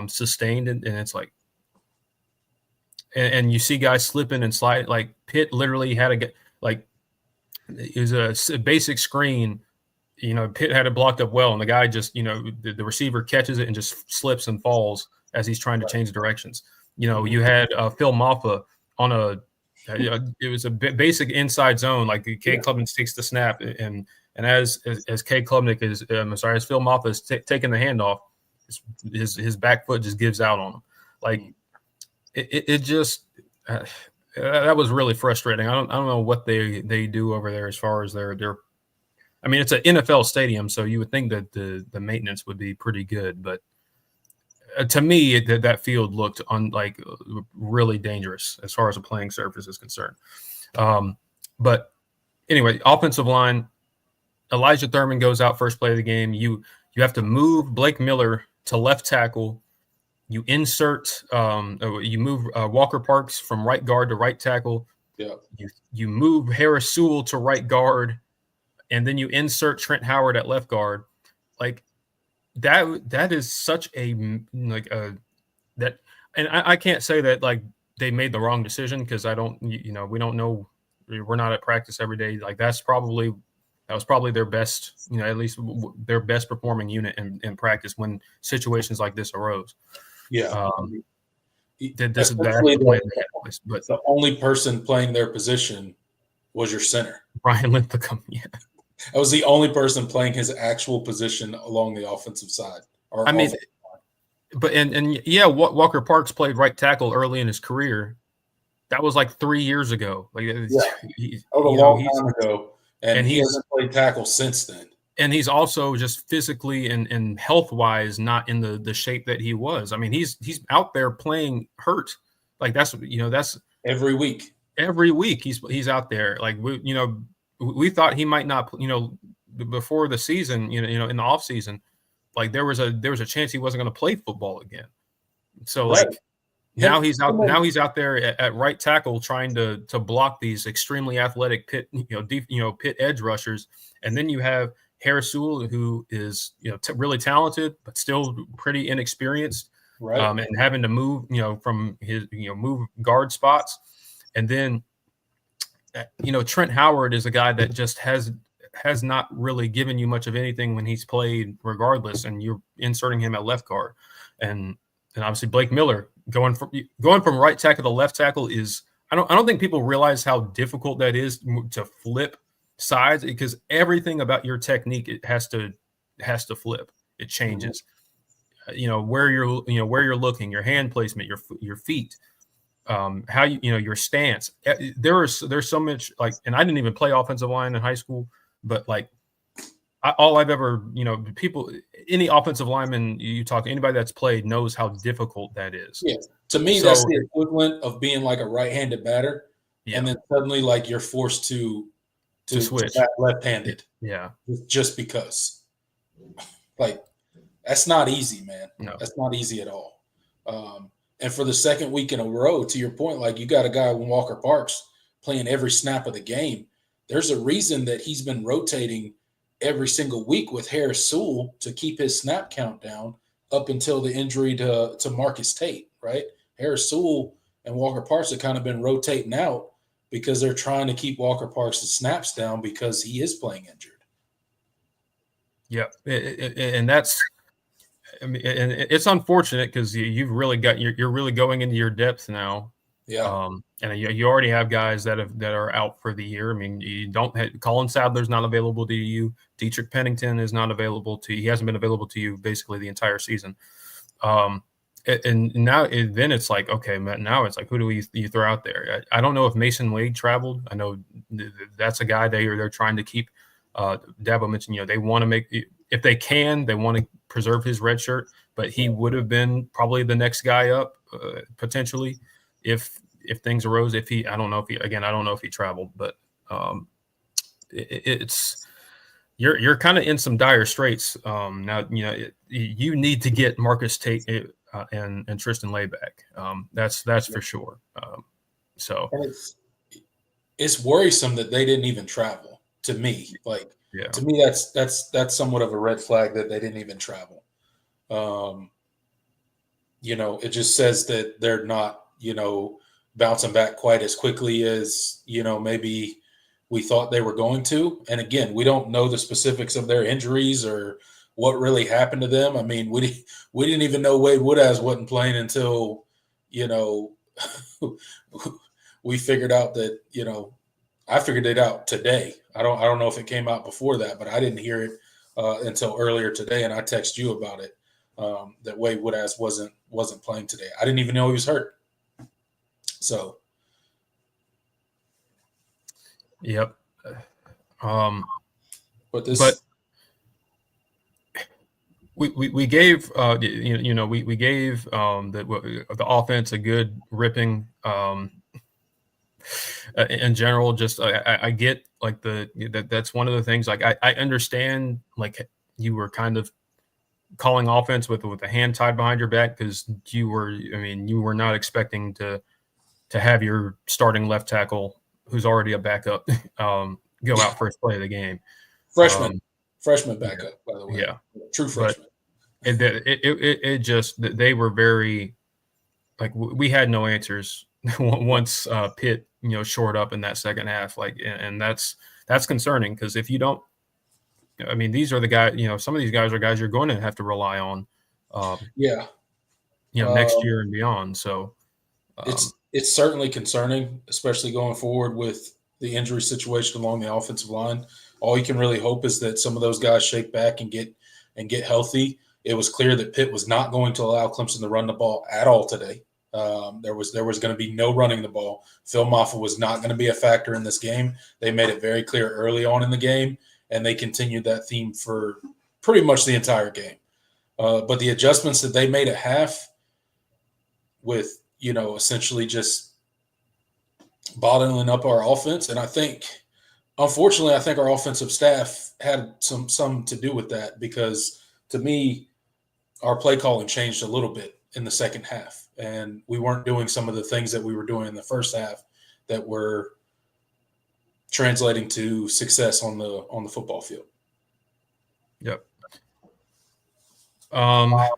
sustained, and it's like, and you see guys slipping and sliding. Like Pitt literally had to get like. It was a basic screen, Pitt had it blocked up well, and the guy just, the receiver catches it and just slips and falls as he's trying to change directions. You had Phil Maffa on it was a basic inside zone, like Cade Klubnik takes the snap, and as Cade Klubnik is, as Phil Maffa is taking the handoff, his back foot just gives out on him. Like it just. That was really frustrating. I don't know what they do over there as far as their. I mean, it's an NFL stadium, so you would think that the maintenance would be pretty good, but to me, that field looked really dangerous as far as the playing surface is concerned. But anyway, offensive line, Elijah Thurman goes out first play of the game. You have to move Blake Miller to left tackle. You move Walker Parks from right guard to right tackle. Yeah. You move Harris Sewell to right guard, and then you insert Trent Howard at left guard. Like that is such and I can't say that like they made the wrong decision because we don't know, we're not at practice every day. Like that was probably their best, at least their best performing unit in practice when situations like this arose. Yeah. That's the Especially but the only person playing their position was your center. Brian Linthicum, yeah. That was the only person playing his actual position along the offensive side. Walker Parks played right tackle early in his career. That was like 3 years ago. Like, a long time ago, and he hasn't played tackle since then. And he's also just physically and health wise not in the shape that he was. I mean, he's out there playing hurt. Like that's every week. Every week he's out there. Like we thought he might not. Before the season, in the off season, like there was a chance he wasn't going to play football again. So right. like now he's out there at right tackle trying to block these extremely athletic Pitt Pitt edge rushers, and then you have Harris Sewell, who is really talented but still pretty inexperienced, right? And having to move from his move guard spots, and then Trent Howard is a guy that just has not really given you much of anything when he's played, regardless, and you're inserting him at left guard, and obviously Blake Miller going from right tackle to left tackle is I don't think people realize how difficult that is to flip sides, because everything about your technique it has to flip. It changes. Where you're looking, your hand placement, your feet, how your stance. There's so much, like, and I didn't even play offensive line in high school, but like all I've ever, any offensive lineman you talk to, anybody that's played knows how difficult that is. Yeah. To me, that's the equivalent of being like a right-handed batter, and then suddenly like you're forced to switch left-handed. Yeah. Just because. Like, that's not easy, man. No. That's not easy at all. And for the second week in a row, to your point, like you got a guy with Walker Parks playing every snap of the game. There's a reason that he's been rotating every single week with Harris Sewell to keep his snap count down up until the injury to Marcus Tate, right? Harris Sewell and Walker Parks have kind of been rotating out because they're trying to keep Walker Parks' snaps down because he is playing injured. Yeah, and that's, and it's unfortunate because you've really got you're really going into your depth now. Yeah. And you already have guys that are out for the year. I mean, you don't have Colin Sadler's not available to you. Dietrich Pennington is not available to you. He hasn't been available to you basically the entire season. And now then it's like, okay, now it's like, who do you throw out there? I don't know if Mason Wade traveled. I know that's a guy they're trying to keep. Dabo mentioned, they want to make, if they can, they want to preserve his red shirt, but he would have been probably the next guy up potentially if things arose. I don't know if he traveled, but it's you're kind of in some dire straits now. You need to get Marcus Tate and Tristan Layback. That's for sure. So it's worrisome that they didn't even travel. To me, to me, that's somewhat of a red flag that they didn't even travel. It just says that they're not, bouncing back quite as quickly as, maybe we thought they were going to. And again, we don't know the specifics of their injuries or what really happened to them. I mean, we didn't even know Wade Woodaz wasn't playing until, we figured out that, I figured it out today. I don't know if it came out before that, but I didn't hear it until earlier today, and I texted you about it. That Wade Woodaz wasn't playing today. I didn't even know he was hurt. So, yep. But we gave we gave the offense a good ripping in general. Just I get like that's one of the things, like I understand, like you were kind of calling offense with a hand tied behind your back because you were not expecting to have your starting left tackle, who's already a backup, go out first play of the game. Freshman backup, by the way. Yeah, true freshman. And it just, they were very, like, we had no answers once Pitt shored up in that second half, like, and that's concerning, because if you don't, I mean, these are the guys, some of these guys are guys you're going to have to rely on next year and beyond. So it's certainly concerning, especially going forward with the injury situation along the offensive line. All you can really hope is that some of those guys shake back and get healthy. It was clear that Pitt was not going to allow Clemson to run the ball at all today. There was going to be no running the ball. Phil Maffa was not going to be a factor in this game. They made it very clear early on in the game, and they continued that theme for pretty much the entire game. But the adjustments that they made at half, with essentially just bottling up our offense, and unfortunately, I think our offensive staff had some to do with that, because to me, our play calling changed a little bit in the second half, and we weren't doing some of the things that we were doing in the first half that were translating to success on the football field. Yep. But,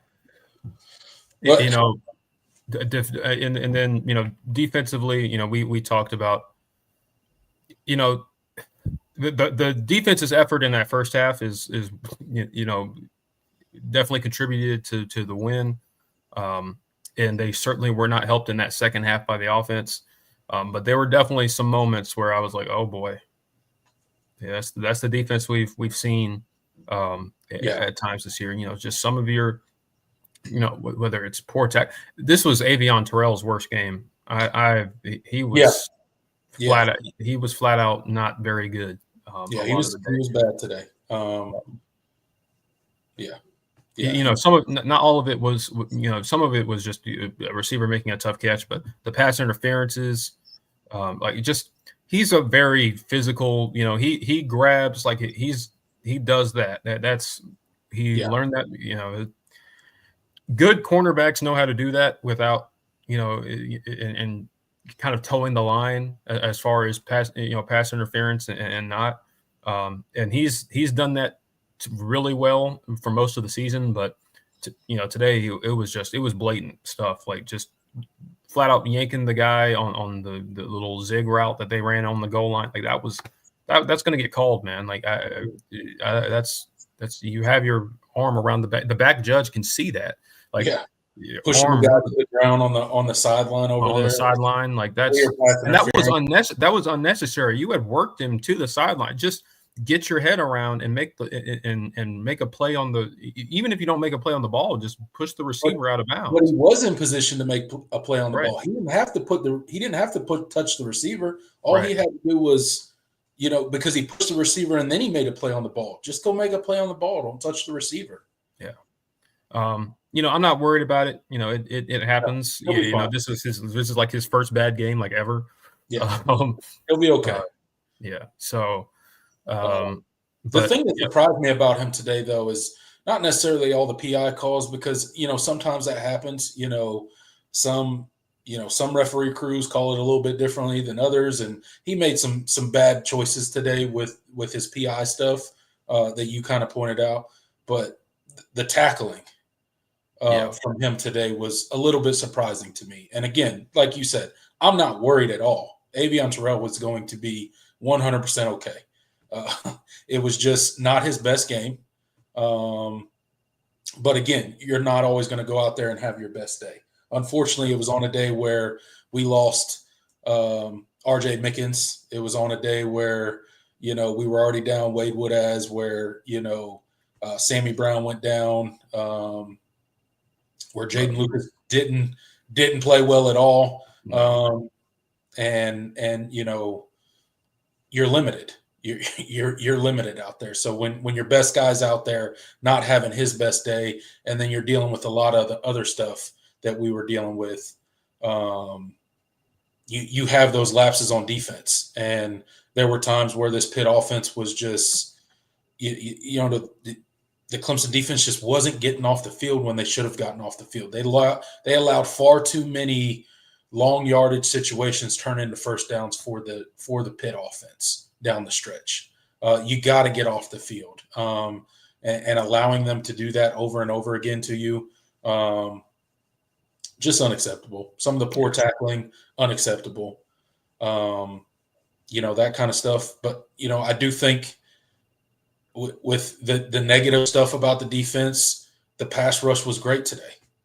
and then defensively, we talked about the defense's effort in that first half is definitely contributed to the win, and they certainly were not helped in that second half by the offense. But there were definitely some moments where I was like, oh boy, yeah, that's the defense we've seen at times this year. Just some of your, whether it's poor tech. This was Avion Terrell's worst game. He was flat out, he was flat out not very good. He was bad today. Some of, not all of it was, some of it was just a receiver making a tough catch, but the pass interferences, he's a very physical, he grabs, like he does that. Learned that, good cornerbacks know how to do that without, and kind of towing the line as far as pass interference and not. And he's done that really well for most of the season, but today it was blatant stuff, like just flat out yanking the guy on the little zig route that they ran on the goal line. Like that's going to get called, man. Like that's you have your arm around the back. The back judge can see that. Like pushing the guy to the ground on the sideline over there. On the sideline, like that was unnecessary. You had worked him to the sideline. Just get your head around and make a play on the. Even if you don't make a play on the ball, just push the receiver out of bounds. But he was in position to make a play on the ball. He didn't have to touch the receiver. All he had to do was, because he pushed the receiver and then he made a play on the ball. Just go make a play on the ball. Don't touch the receiver. Yeah. I'm not worried about it. It happens. This is like his first bad game, like, ever. Yeah. He'll be okay. So, the thing that surprised me about him today, though, is not necessarily all the PI calls, because sometimes that happens. Some referee crews call it a little bit differently than others, and he made some bad choices today with his PI stuff that you kind of pointed out. But the tackling from him today was a little bit surprising to me. And again, like you said, I'm not worried at all. Avion Terrell was going to be 100% okay. It was just not his best game. But again, you're not always going to go out there and have your best day. Unfortunately, it was on a day where we lost R.J. Mickens. It was on a day where, we were already down Wade Woodaz, where, Sammy Brown went down, where Jaden Lucas didn't play well at all. And you're limited. you're limited out there. So when your best guy's out there not having his best day, and then you're dealing with a lot of the other stuff that we were dealing with, you have those lapses on defense. And there were times where this Pitt offense was just, the Clemson defense just wasn't getting off the field when they should have gotten off the field. They allowed far too many long yardage situations turn into first downs for the Pitt offense down the stretch. You got to get off the field, and allowing them to do that over and over again to you, just unacceptable. Some of the poor tackling, unacceptable. That kind of stuff. But I do think with the negative stuff about the defense, the pass rush was great today.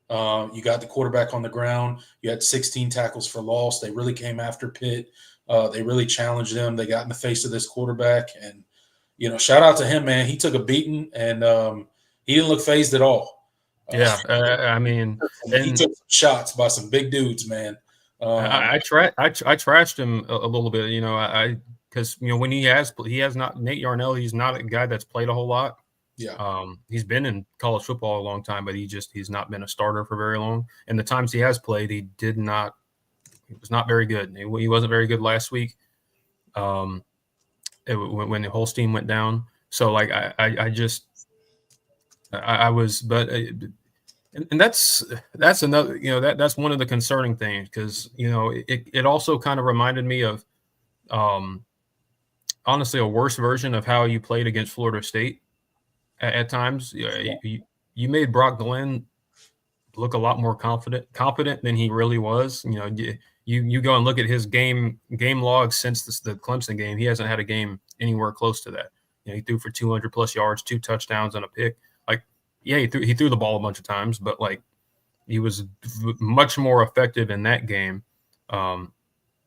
You got the quarterback on the ground. You had 16 tackles for loss. They really came after Pitt. They really challenged them. They got in the face of this quarterback. And, shout out to him, man. He took a beating, and he didn't look phased at all. Yeah, he took some shots by some big dudes, man. I trashed him a little bit, because when he has not Nate Yarnell, he's not a guy that's played a whole lot. Yeah. He's been in college football a long time, but he's not been a starter for very long. And the times he has played, he was not very good. He wasn't very good last week. When the Holstein went down. So like and that's another, that's one of the concerning things, because it also kind of reminded me of honestly a worse version of how you played against Florida State at times. You made Brock Glenn look a lot more competent than he really was. You go and look at his game logs since the Clemson game. He hasn't had a game anywhere close to that. He threw for 200 plus yards, 2 touchdowns, and a pick. He threw the ball a bunch of times, but he was much more effective in that game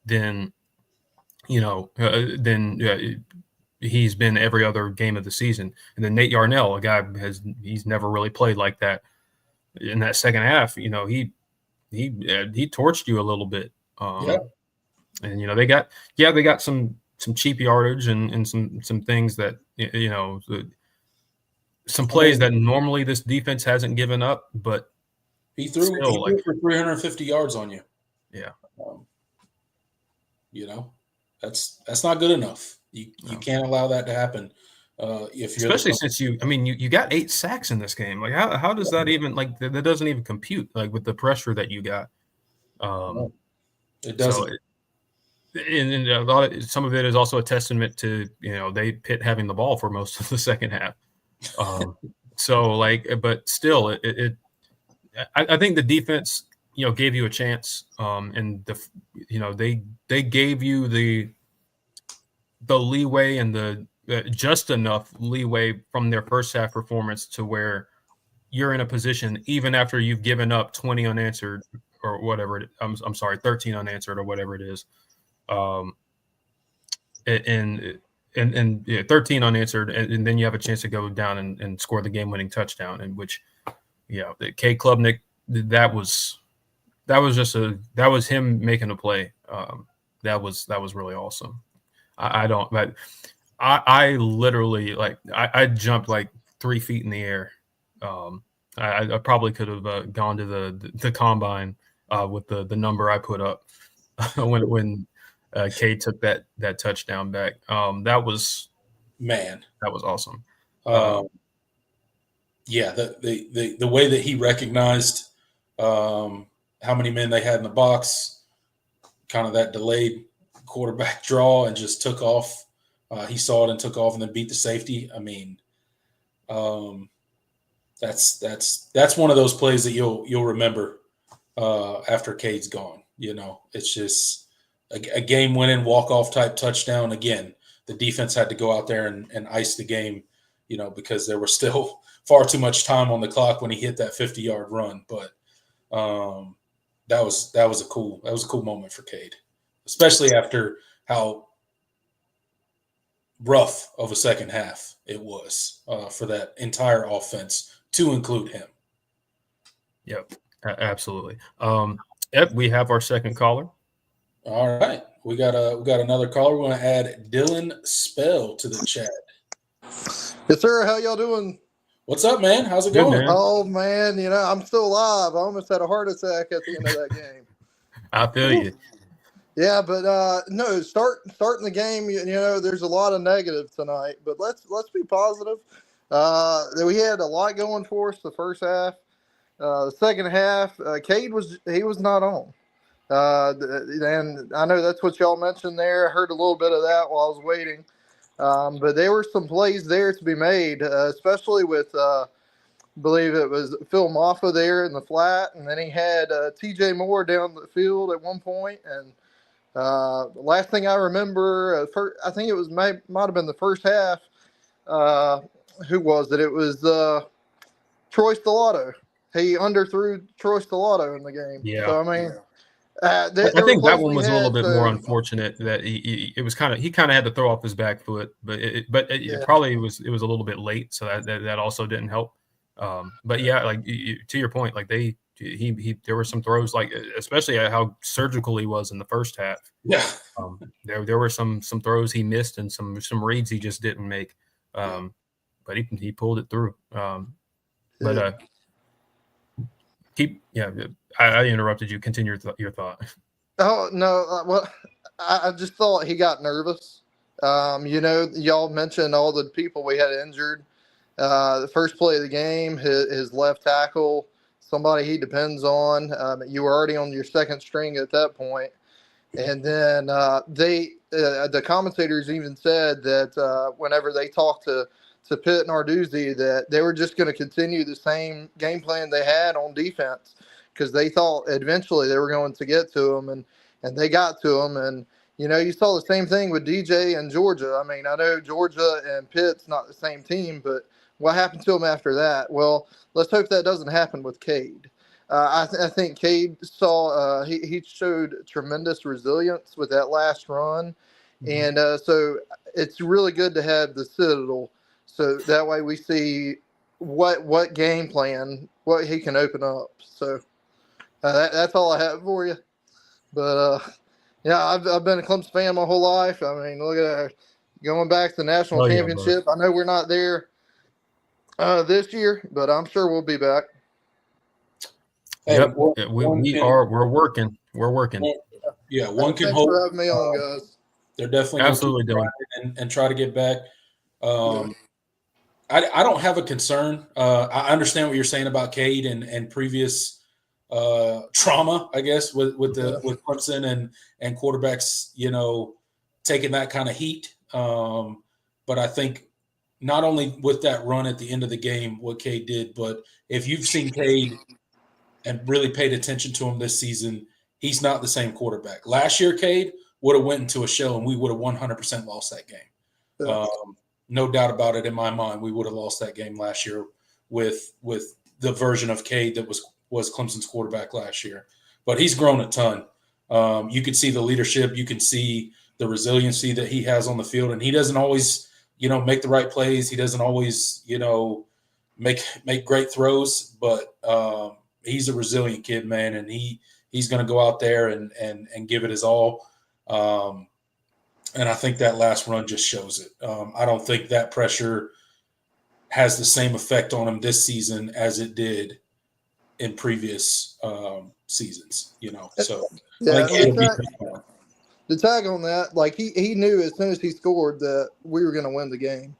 than he's been every other game of the season. And then Nate Yarnell, a guy he's never really played like that. In that second half, he torched you a little bit. And they got some cheap yardage and some things that some plays that normally this defense hasn't given up, but he threw for 350 yards on you. Yeah. That's not good enough. You can't allow that to happen. Especially since you got 8 sacks in this game. Like how does that even that doesn't even compute with the pressure that you got. It doesn't. And a lot of some of it is also a testament to Pitt having the ball for most of the second half. But still, I think the defense gave you a chance, and they gave you the leeway and the just enough leeway from their first half performance to where you're in a position, even after you've given up 20 unanswered or whatever. I'm sorry, 13 unanswered or whatever it is. And 13 unanswered, and then you have a chance to go down and score the game-winning touchdown, in which, Cade Klubnik, that was him making a play. That was really awesome. I literally I jumped 3 feet in the air. I probably could have gone to the combine with the number I put up when Cade took that touchdown back. That was awesome. The way that he recognized how many men they had in the box, kind of that delayed quarterback draw, and just took off. He saw it and took off, and then beat the safety. I mean, that's one of those plays that you'll remember after Cade's gone. It's just a game-winning walk-off type touchdown. Again, the defense had to go out there and ice the game, because there was still far too much time on the clock when he hit that 50-yard run. But that was a cool moment for Cade, especially after how rough of a second half it was for that entire offense, to include him. Yep, absolutely. We have our second caller. All right. we got another caller. We're going to add Dylan Spell to the chat. Yes, sir. How y'all doing? What's up, man? How's it Good, going? man. Oh man, I'm still alive. I almost had a heart attack at the end of that game. I feel you. Yeah, but no, starting the game. There's a lot of negative tonight, but let's be positive. We had a lot going for us the first half. The second half, Cade was not on. And I know that's what y'all mentioned there. I heard a little bit of that while I was waiting. But there were some plays there to be made, especially with, I believe it was Phil Maffa there in the flat, and then he had T.J. Moore down the field at one point. And the last thing I remember, I think it was might have been the first half. Who was it? It was Troy Stellato. He underthrew Troy Stellato in the game. Yeah. So I mean. I think that one was a little bit more unfortunate that he kind of had to throw off his back foot, but it probably was a little bit late, so that also didn't help. But yeah, like to your point, like there were some throws, like especially how surgical he was in the first half. Yeah, there were some throws he missed and some reads he just didn't make, but he pulled it through. But I interrupted you. Continue your thought. Oh no! Well, I just thought he got nervous. Y'all mentioned all the people we had injured. The first play of the game, his left tackle, somebody he depends on. You were already on your second string at that point, and then the commentators even said that whenever they talked to Pitt and Arduzzi, that they were just going to continue the same game plan they had on defense, because they thought eventually they were going to get to him, and they got to him. And, you saw the same thing with DJ and Georgia. I mean, I know Georgia and Pitt's not the same team, but what happened to him after that? Well, let's hope that doesn't happen with Cade. I think Cade he showed tremendous resilience with that last run. Mm-hmm. And so it's really good to have the Citadel, so that way we see what game plan, what he can open up. So that's all I have for you. But I've been a Clemson fan my whole life. I mean, look at that. Going back to the national championship. I know we're not there this year, but I'm sure we'll be back. Yep, we're working. We're working. Yeah, one can hope. Thanks for having me on, guys. They're definitely absolutely doing and try to get back. I don't have a concern. I understand what you're saying about Cade and previous trauma, I guess, with Clemson and quarterbacks, taking that kind of heat. But I think not only with that run at the end of the game, what Cade did, but if you've seen Cade and really paid attention to him this season, he's not the same quarterback. Last year, Cade would have went into a show and we would have 100% lost that game. Yeah. No doubt about it in my mind. We would have lost that game last year with the version of Cade that was Clemson's quarterback last year. But he's grown a ton. You can see the leadership. You can see the resiliency that he has on the field. And he doesn't always, make the right plays. He doesn't always, make great throws. But he's a resilient kid, man. And he's going to go out there and give it his all. And I think that last run just shows it. I don't think that pressure has the same effect on him this season as it did in previous seasons, So yeah, the tag on that, like he knew as soon as he scored that we were going to win the game.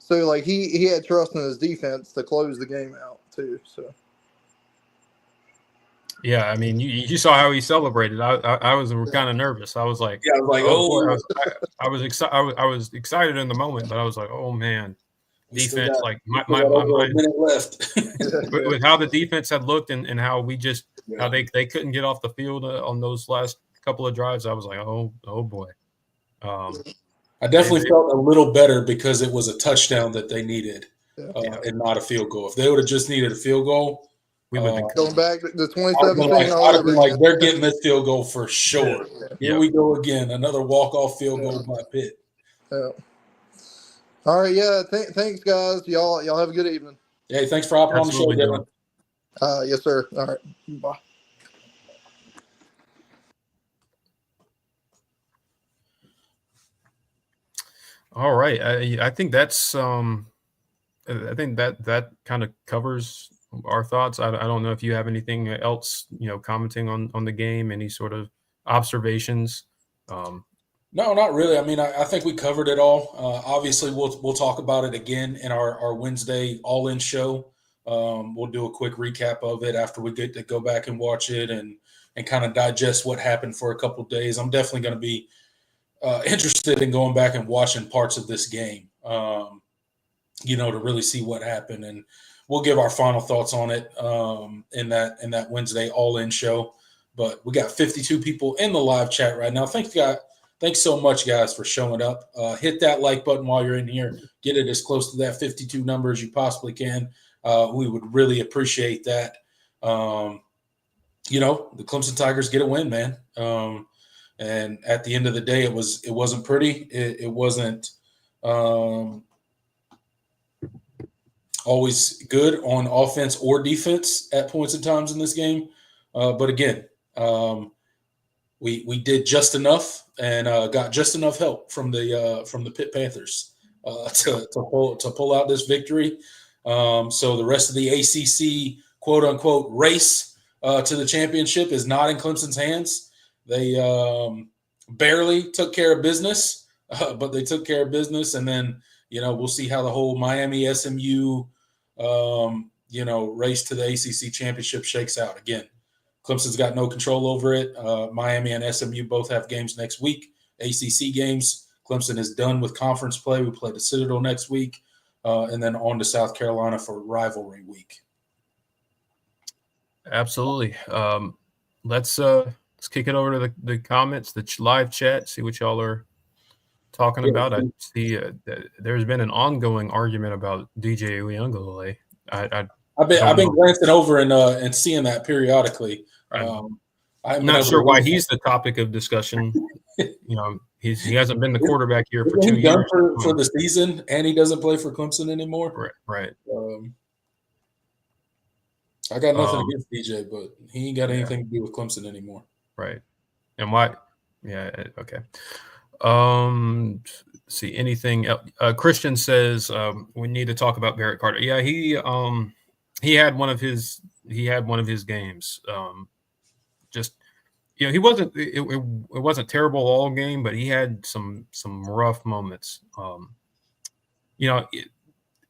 So like he had trust in his defense to close the game out too. So. Yeah, I mean, you saw how he celebrated. I was kind of nervous. I was like, I was excited in the moment, but I was like, oh man, defense, like my minute left. with how the defense had looked and how we just how they couldn't get off the field on those last couple of drives. I was like, oh boy. I definitely felt a little better because it was a touchdown that they needed and not a field goal. If they would have just needed a field goal. We would have going back to the 2017. I'd have been like, they're getting this field goal for sure. Here we go again, another walk-off field goal by Pitt. Yeah. All right, thanks, guys. Y'all have a good evening. Hey, thanks for hopping on the show, Dylan. Yes, sir. All right, bye. All right. I think that's I think that kind of covers our thoughts. I don't know if you have anything else, commenting on the game, any sort of observations. No, not really. I mean, I think we covered it all. Obviously, we'll talk about it again in our Wednesday All In show. We'll do a quick recap of it after we get to go back and watch it and kind of digest what happened for a couple of days. I'm definitely going to be interested in going back and watching parts of this game, to really see what happened, and we'll give our final thoughts on it in that Wednesday All In show. But we got 52 people in the live chat right now. Thanks so much, guys, for showing up. Hit that like button while you're in here. Get it as close to that 52 number as you possibly can. We would really appreciate that. The Clemson Tigers get a win, man. And at the end of the day, it wasn't pretty. It wasn't always good on offense or defense at points and times in this game. But again, we did just enough and got just enough help from the Pitt Panthers to pull out this victory. So the rest of the ACC quote unquote race to the championship is not in Clemson's hands. They barely took care of business, but they took care of business. And then we'll see how the whole Miami SMU race to the ACC championship shakes out. Again, Clemson's got no control over it. Miami and SMU both have games next week, ACC games. Clemson is done with conference play. We play the Citadel next week, and then on to South Carolina for rivalry week. Absolutely. Let's kick it over to the comments, the live chat, see what y'all are talking about. I see there's been an ongoing argument about DJ Uyunglele. I've been glancing over and seeing that periodically. I'm not sure why he's the topic of discussion. He hasn't been the quarterback here for 2 years for the season, and he doesn't play for Clemson anymore. Right. I got nothing against DJ, but he ain't got anything to do with Clemson anymore. Right. And why? Yeah. Okay. See anything else? Christian says we need to talk about Barrett Carter. Yeah, he had one of his games. He wasn't. It wasn't terrible all game, but he had some rough moments.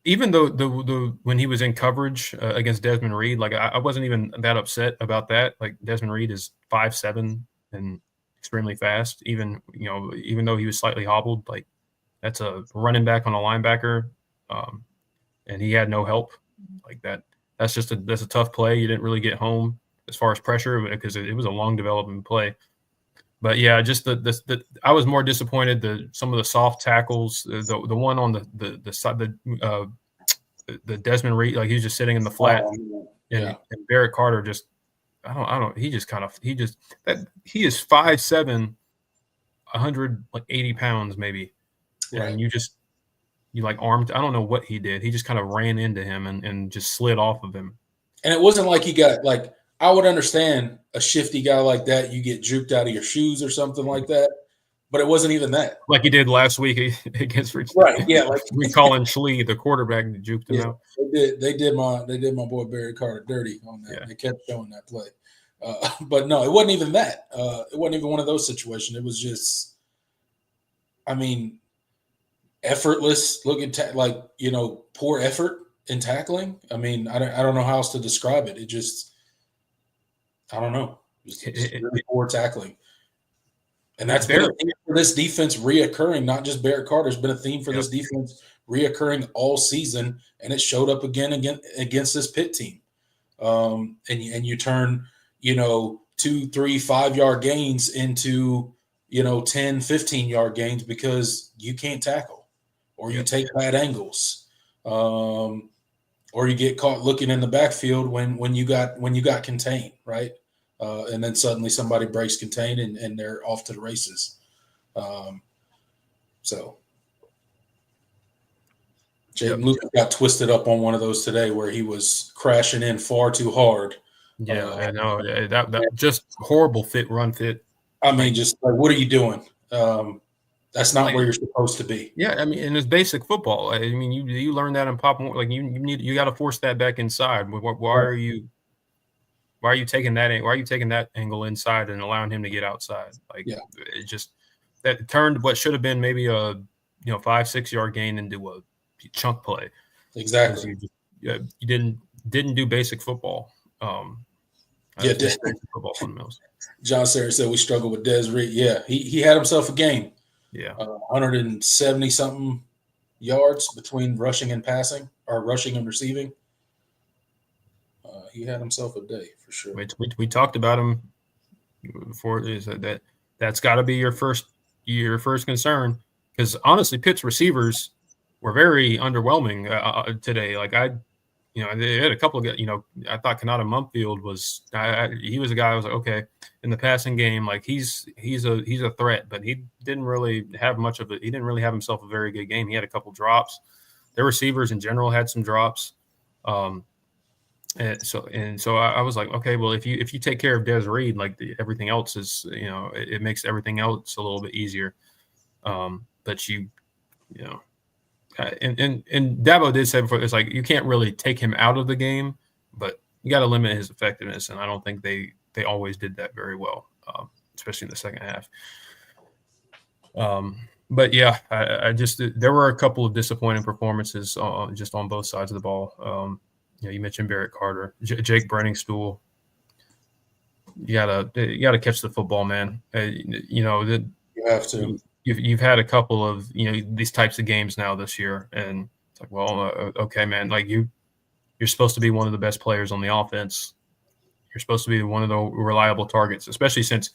Even though the when he was in coverage against Desmond Reed, like I wasn't even that upset about that. Like Desmond Reed is 5'7" and extremely fast. Even though he was slightly hobbled, like that's a running back on a linebacker, and he had no help like that. That's a tough play. You didn't really get home as far as pressure because it was a long development play. But yeah, just I was more disappointed some of the soft tackles. The one on the side, the Desmond Reed, like he was just sitting in the flat, and Barrett Carter just he is 5'7", 180 pounds maybe, right. And you like armed. I don't know what he did. He just kind of ran into him and just slid off of him. And it wasn't like he got like. I would understand a shifty guy like that. You get juked out of your shoes or something like that, but it wasn't even that. Like he did last week against Virginia. Right? Yeah, like Colin Schlee, the quarterback, juked him out. They did my boy Barry Carter dirty on that. Yeah. They kept showing that play, but no, it wasn't even that. It wasn't even one of those situations. It was just, effortless. Poor effort in tackling. I don't know how else to describe it. It just. I don't know. Just really poor tackling. And that's been a theme for this defense reoccurring, not just Barrett Carter. It's been a theme for this defense reoccurring all season, and it showed up again against this Pitt team. And you turn, 2, 3, 5 yard gains into, 10, 15-yard gains because you can't tackle or you take bad angles. Or you get caught looking in the backfield when you got contained, right? And then suddenly somebody breaks contain and they're off to the races. Jaden Lucas got twisted up on one of those today where he was crashing in far too hard. Yeah, I know that just horrible run fit. Just like, what are you doing? That's not where you're supposed to be. Yeah, I mean, and it's basic football. I mean, you learn that in Pop. Like you got to force that back inside. Why are you taking that? Why are you taking that angle inside and allowing him to get outside? Like it just that turned what should have been maybe a 5-6 yard gain into a chunk play. Exactly. You didn't do basic football. Basic football fundamentals. John Sarah said we struggle with Des Reed. Yeah, he had himself a game. Yeah, 170 something yards between rushing and passing, or rushing and receiving. He had himself a day for sure. We talked about him before. Is that's got to be your first concern, because honestly, Pitt's receivers were very underwhelming today. Like they had a couple of, I thought Kanata Mumfield was, he was a guy I was like, okay, in the passing game, like he's a threat, but he didn't really have much of it. He didn't really have himself a very good game. He had a couple drops. Their receivers in general had some drops. And so I was like, okay, well, if you take care of Des Reed, like everything else is, it makes everything else a little bit easier. But and Dabo did say before, it's like you can't really take him out of the game, but you got to limit his effectiveness, and I don't think they always did that very well, especially in the second half. But yeah, I just there were a couple of disappointing performances just on both sides of the ball. You mentioned Barrett Carter, Jake Brenningstool. You gotta catch the football, man. You have to. You've had a couple of these types of games now this year, and it's like, well, okay, man. Like you're supposed to be one of the best players on the offense. You're supposed to be one of the reliable targets, especially since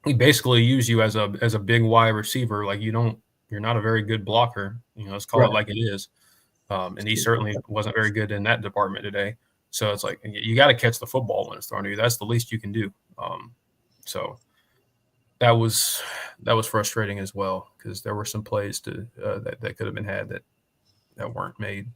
we basically use you as a big wide receiver. Like you're not a very good blocker. Let's call it like it is. And he certainly wasn't very good in that department today. So it's like you got to catch the football when it's thrown to you. That's the least you can do. So that was frustrating as well, because there were some plays that could have been had that weren't made.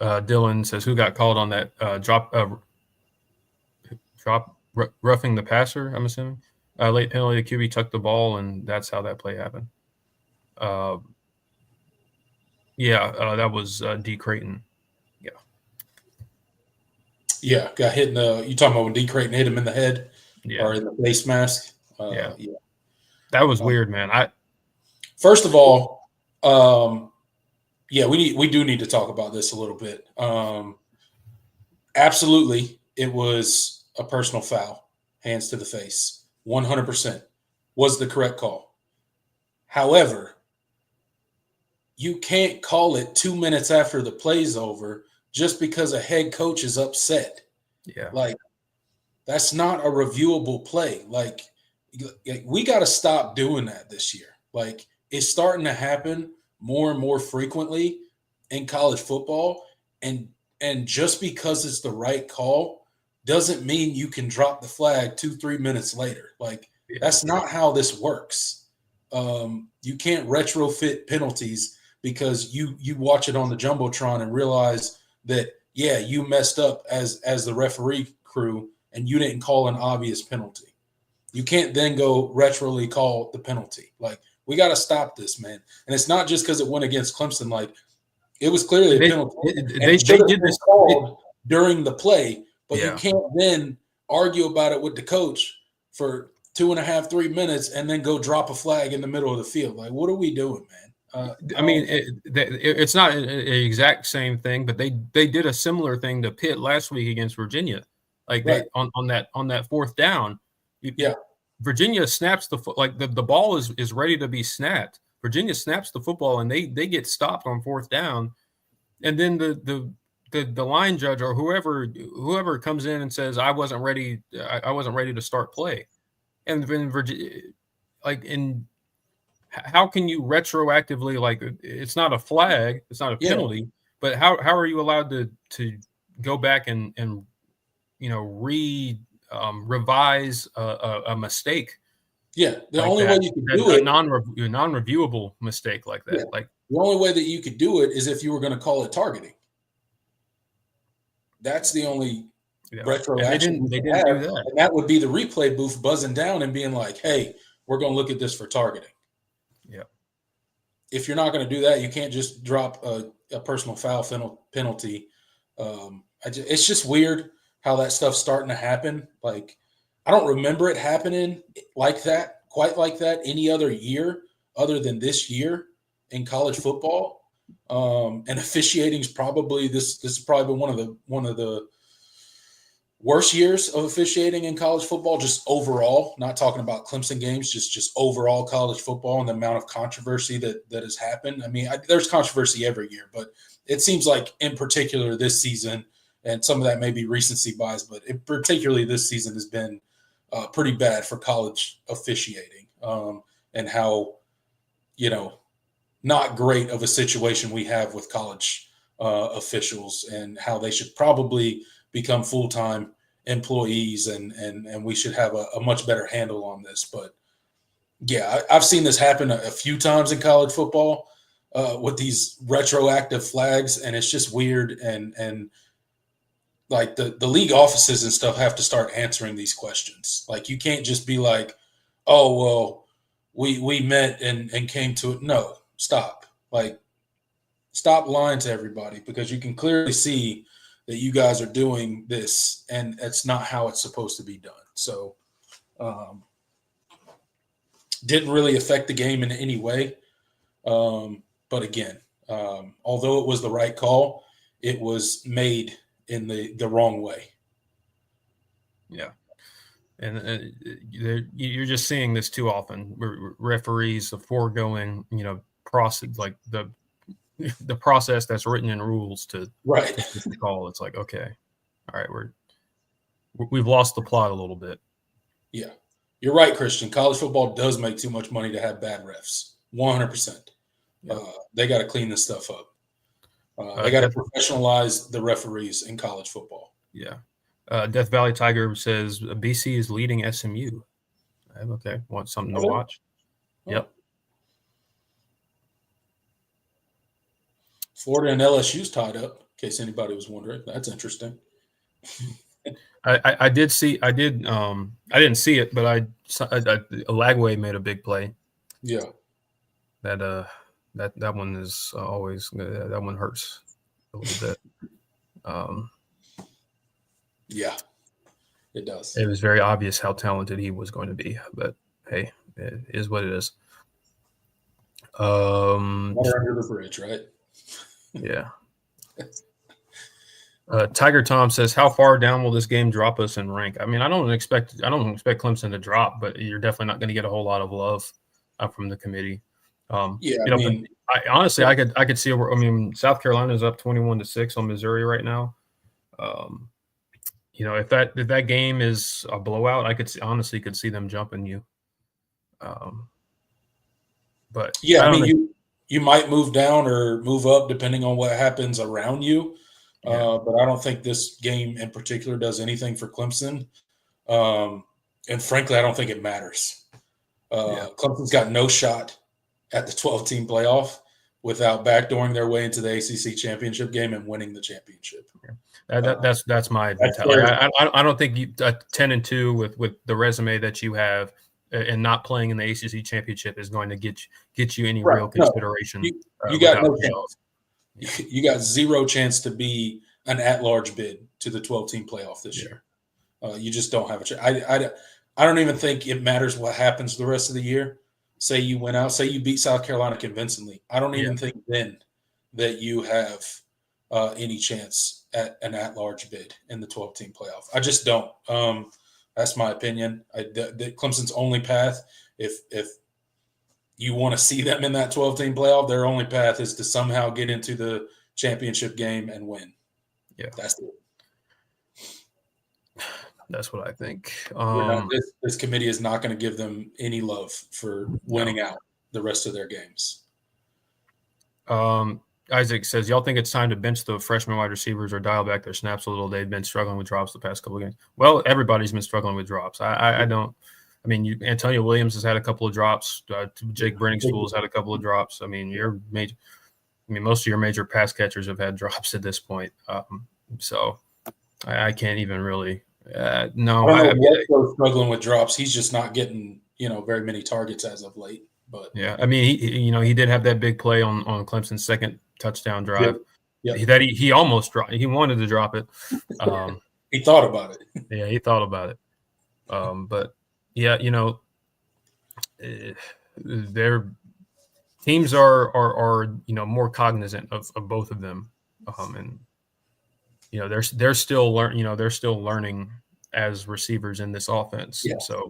Dylan says, who got called on that roughing the passer, I'm assuming. Late penalty, the QB tucked the ball, and that's how that play happened. That was D. Creighton. Yeah, got hit in the – you talking about when D. Creighton hit him in the head or in the face mask? Yeah. That was weird, man. First of all, we do need to talk about this a little bit. Absolutely, it was a personal foul, hands to the face, 100% was the correct call. However, you can't call it 2 minutes after the play's over just because a head coach is upset. Yeah. Like, that's not a reviewable play. Like we got to stop doing that this year. Like, it's starting to happen more and more frequently in college football. And just because it's the right call doesn't mean you can drop the flag 2-3 minutes later. Like, that's not how this works. You can't retrofit penalties because you watch it on the Jumbotron and realize that, you messed up as the referee crew and you didn't call an obvious penalty. You can't then go retroly call the penalty. Like, we got to stop this, man. And it's not just because it went against Clemson. Like, it was clearly a penalty. They did this called during the play, but you can't then argue about it with the coach for 2.5-3 minutes and then go drop a flag in the middle of the field. Like, what are we doing, man? It's not an exact same thing, but they did a similar thing to Pitt last week against Virginia. Like, on that fourth down, Virginia snaps the ball is ready to be snapped. Virginia snaps the football and they get stopped on fourth down, and then the line judge or whoever comes in and says, I wasn't ready to start play, and then Virginia, how can you retroactively, like, it's not a flag, it's not a penalty, but how are you allowed to go back and revise a mistake? Yeah, the only way you can do it, non-reviewable mistake like that. The only way that you could do it is if you were going to call it targeting. That's the only retro action they didn't do that. And that would be the replay booth buzzing down and being like, hey, we're going to look at this for targeting. Yeah. If you're not going to do that, you can't just drop a personal foul penalty. It's just weird how that stuff's starting to happen. Like, I don't remember it happening like that, quite like that, any other year other than this year in college football. And officiating is probably this is probably one of the worst years of officiating in college football, just overall. Not talking about Clemson games, just overall college football and the amount of controversy that has happened. I mean, there's controversy every year, but it seems like in particular this season, and some of that may be recency bias, but particularly this season has been pretty bad for college officiating, and how, not great of a situation we have with college officials, and how they should probably become full-time employees, and we should have a much better handle on this. But yeah, I've seen this happen a few times in college football with these retroactive flags, and it's just weird. And like the league offices and stuff have to start answering these questions. Like, you can't just be like, oh, well, we met and came to it. No, stop. Like, stop lying to everybody, because you can clearly see that you guys are doing this, and it's not how it's supposed to be done. So didn't really affect the game in any way. But again, although it was the right call, it was made in the wrong way. Yeah. And you're just seeing this too often. Referees, the foregoing, process, like the process that's written in rules to call. It's like, okay, all right, we've lost the plot a little bit. Yeah, you're right, Christian. College football does make too much money to have bad refs. 100%. Yeah. They got to clean this stuff up. They got to professionalize the referees in college football. Yeah. Death Valley Tiger says BC is leading SMU. Okay, want something to watch? Oh. Yep. Florida and LSU's tied up, in case anybody was wondering. That's interesting. I didn't see it, but Lagway made a big play. Yeah. That one is always that one hurts a little bit. Yeah, it does. It was very obvious how talented he was going to be, but hey, it is what it is. Water under the bridge, right? Yeah. Tiger Tom says, "How far down will this game drop us in rank?" I mean, I don't expect Clemson to drop, but you're definitely not going to get a whole lot of love from the committee. Honestly, I could see. South Carolina is up 21-6 on Missouri right now. If that game is a blowout, I could see them jumping you. But yeah, you might move down or move up depending on what happens around you. Yeah. But I don't think this game in particular does anything for Clemson. And frankly, I don't think it matters. Clemson's got no shot at the 12-team playoff without backdooring their way into the ACC championship game and winning the championship. That's my mentality. I don't think 10-2 with the resume that you have and not playing in the ACC championship is going to get you any real consideration. No. You got no chance. You got zero chance to be an at-large bid to the 12-team playoff this year. You just don't have a chance. I don't even think it matters what happens the rest of the year. Say you went out, say you beat South Carolina convincingly. I don't even think then that you have any chance at an at-large bid in the 12-team playoff. I just don't. That's my opinion. Clemson's only path, if you want to see them in that 12-team playoff, their only path is to somehow get into the championship game and win. Yeah, that's it. That's what I think. This committee is not going to give them any love for winning out the rest of their games. Isaac says, y'all think it's time to bench the freshman wide receivers or dial back their snaps a little? They've been struggling with drops the past couple of games. Well, everybody's been struggling with drops. I don't I mean, Antonio Williams has had a couple of drops. Jake Brenningspool's had a couple of drops. I mean, most of your major pass catchers have had drops at this point. So I can't even really. No, I don't know what's struggling with drops. He's just not getting very many targets as of late. But yeah, I mean, he did have that big play on Clemson's second touchdown drive. Yep. That he almost dropped. He wanted to drop it. He thought about it. Yeah, he thought about it. But yeah, their teams are more cognizant of both of them, and they're still learning as receivers in this offense. Yeah. So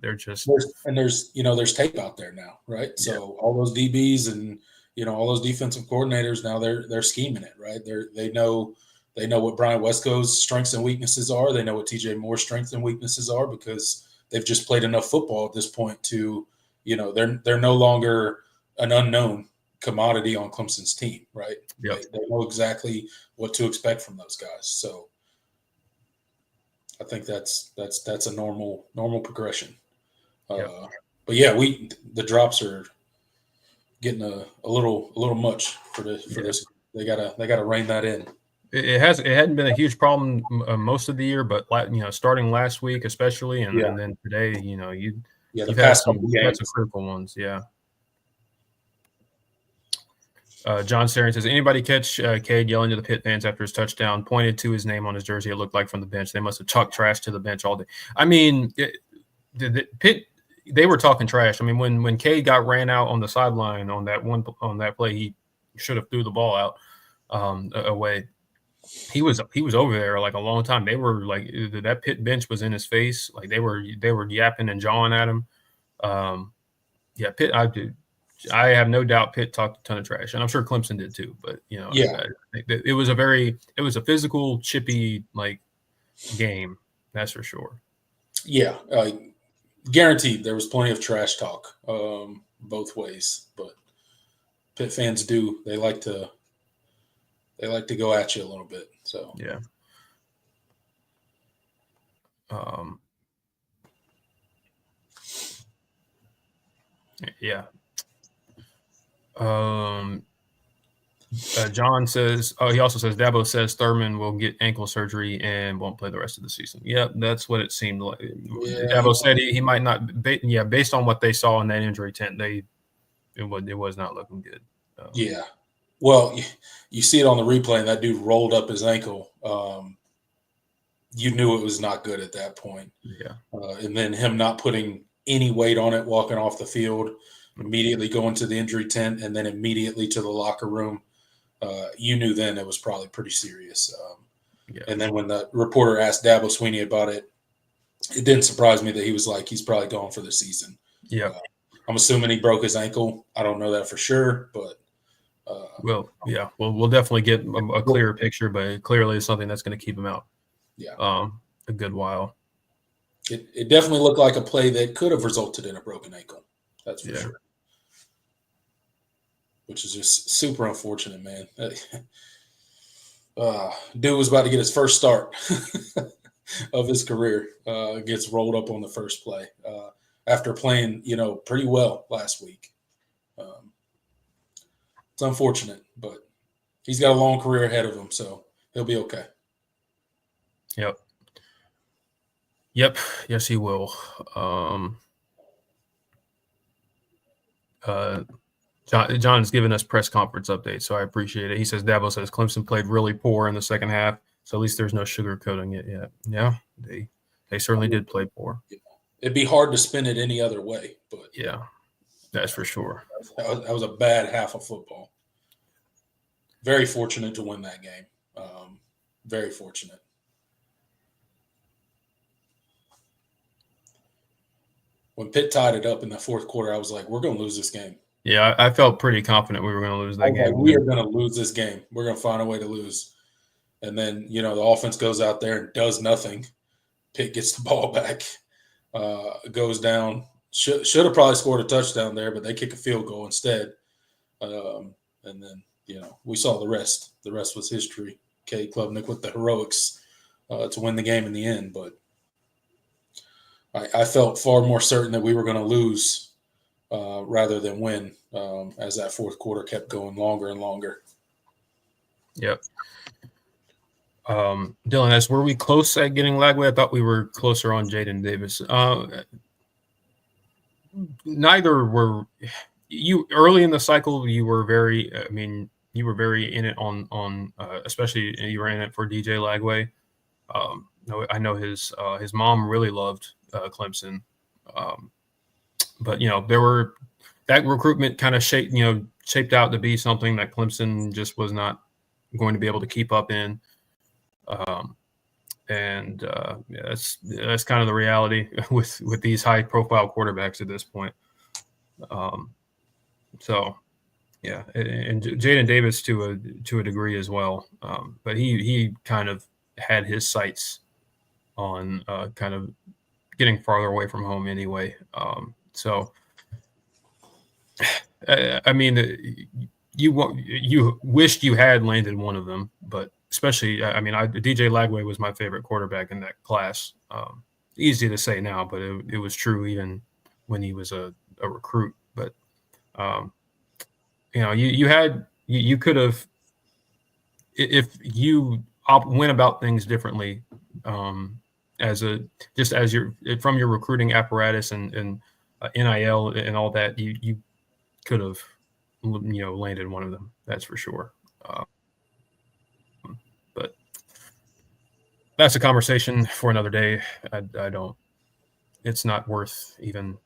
they're just there's tape out there now, right? So all those DBs and all those defensive coordinators now they're scheming it, right? They know what Brian Wesco's strengths and weaknesses are. They know what TJ Moore's strengths and weaknesses are because they've just played enough football at this point to they're no longer an unknown commodity on Clemson's team, right? Yep. They know exactly what to expect from those guys. So I think that's a normal progression. Yep. But yeah, the drops are getting a little much for this. They gotta rein that in. It hadn't been a huge problem most of the year, but starting last week especially, and then today, you've had some critical ones. Yeah. John Sarin says, anybody catch Cade yelling to the Pitt fans after his touchdown, pointed to his name on his jersey? It looked like from the bench. They must have talked trash to the bench all day. I mean, Pitt, they were talking trash. I mean, when Cade got ran out on the sideline on that play, he should have threw the ball out away. He was over there like a long time. They were like that Pitt bench was in his face. Like they were yapping and jawing at him. Pitt. I have no doubt Pitt talked a ton of trash, and I'm sure Clemson did too. But it was a physical, chippy game. That's for sure. Yeah, guaranteed there was plenty of trash talk both ways. But Pitt fans they like to go at you a little bit. So yeah. Yeah. John says, he also says Dabo says Thurman will get ankle surgery and won't play the rest of the season. Yeah, that's what it seemed like. Yeah, Dabo said he might not. Based on what they saw in that injury tent, it was not looking good. Yeah, well, you see it on the replay, and that dude rolled up his ankle. You knew it was not good at that point. Yeah, and then him not putting any weight on it, walking off the field, immediately going to the injury tent, and then immediately to the locker room. You knew then it was probably pretty serious. And then when the reporter asked Dabo Swinney about it, it didn't surprise me that he was like, he's probably gone for the season. Yeah. I'm assuming he broke his ankle. I don't know that for sure, but. We'll definitely get a clearer picture, but clearly it's something that's going to keep him out. Yeah. A good while. It definitely looked like a play that could have resulted in a broken ankle. That's for sure. Which is just super unfortunate, man. Dude was about to get his first start of his career. Gets rolled up on the first play after playing, pretty well last week. It's unfortunate, but he's got a long career ahead of him, so he'll be okay. Yep. Yes, he will. John is giving us press conference updates, so I appreciate it. He says Dabo says Clemson played really poor in the second half, so at least there's no sugarcoating it yet. Yeah, they certainly did play poor. It'd be hard to spin it any other way, but yeah, that's for sure. That was a bad half of football. Very fortunate to win that game. Very fortunate. When Pitt tied it up in the fourth quarter, I was like, we're going to lose this game. Yeah, I felt pretty confident we were going to lose that game. Like, we are going to lose this game. We're going to find a way to lose. And then, the offense goes out there and does nothing. Pitt gets the ball back, goes down. Should have probably scored a touchdown there, but they kick a field goal instead. And then, we saw the rest. The rest was history. Cade Klubnik with the heroics to win the game in the end. But I felt far more certain that we were going to lose rather than win as that fourth quarter kept going longer and longer. Yep. Dylan, were we close at getting Lagway? I thought we were closer on Jaden Davis. Neither were you. Early in the cycle, you were very. I mean, you were very in it on especially you were in it for DJ Lagway. I know his mom really loved Clemson, but there were that recruitment kind of shaped out to be something that Clemson just was not going to be able to keep up in. That's kind of the reality with these high profile quarterbacks at this point. So yeah, and Jaden Davis to a degree as well. But he kind of had his sights on kind of getting farther away from home anyway. So I mean, you wished you had landed one of them, but especially, I mean, DJ Lagway was my favorite quarterback in that class. Easy to say now, but it was true even when he was a recruit. But you could have, if you went about things differently, from your recruiting apparatus and NIL and all that, you could have landed one of them. That's for sure. But that's a conversation for another day. It's not worth even.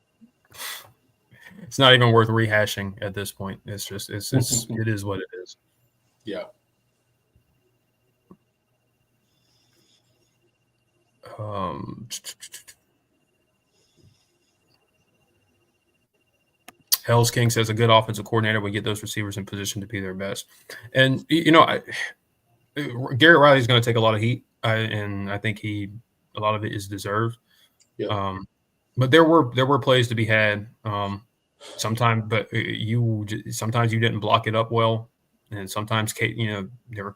It's not even worth rehashing at this point. It's just it is what it is. Yeah. Hell's King says a good offensive coordinator would get those receivers in position to be their best. And Garrett Riley is going to take a lot of heat, and I think a lot of it is deserved. Yeah. But there were plays to be had. Sometimes you didn't block it up well, and sometimes Cade, there were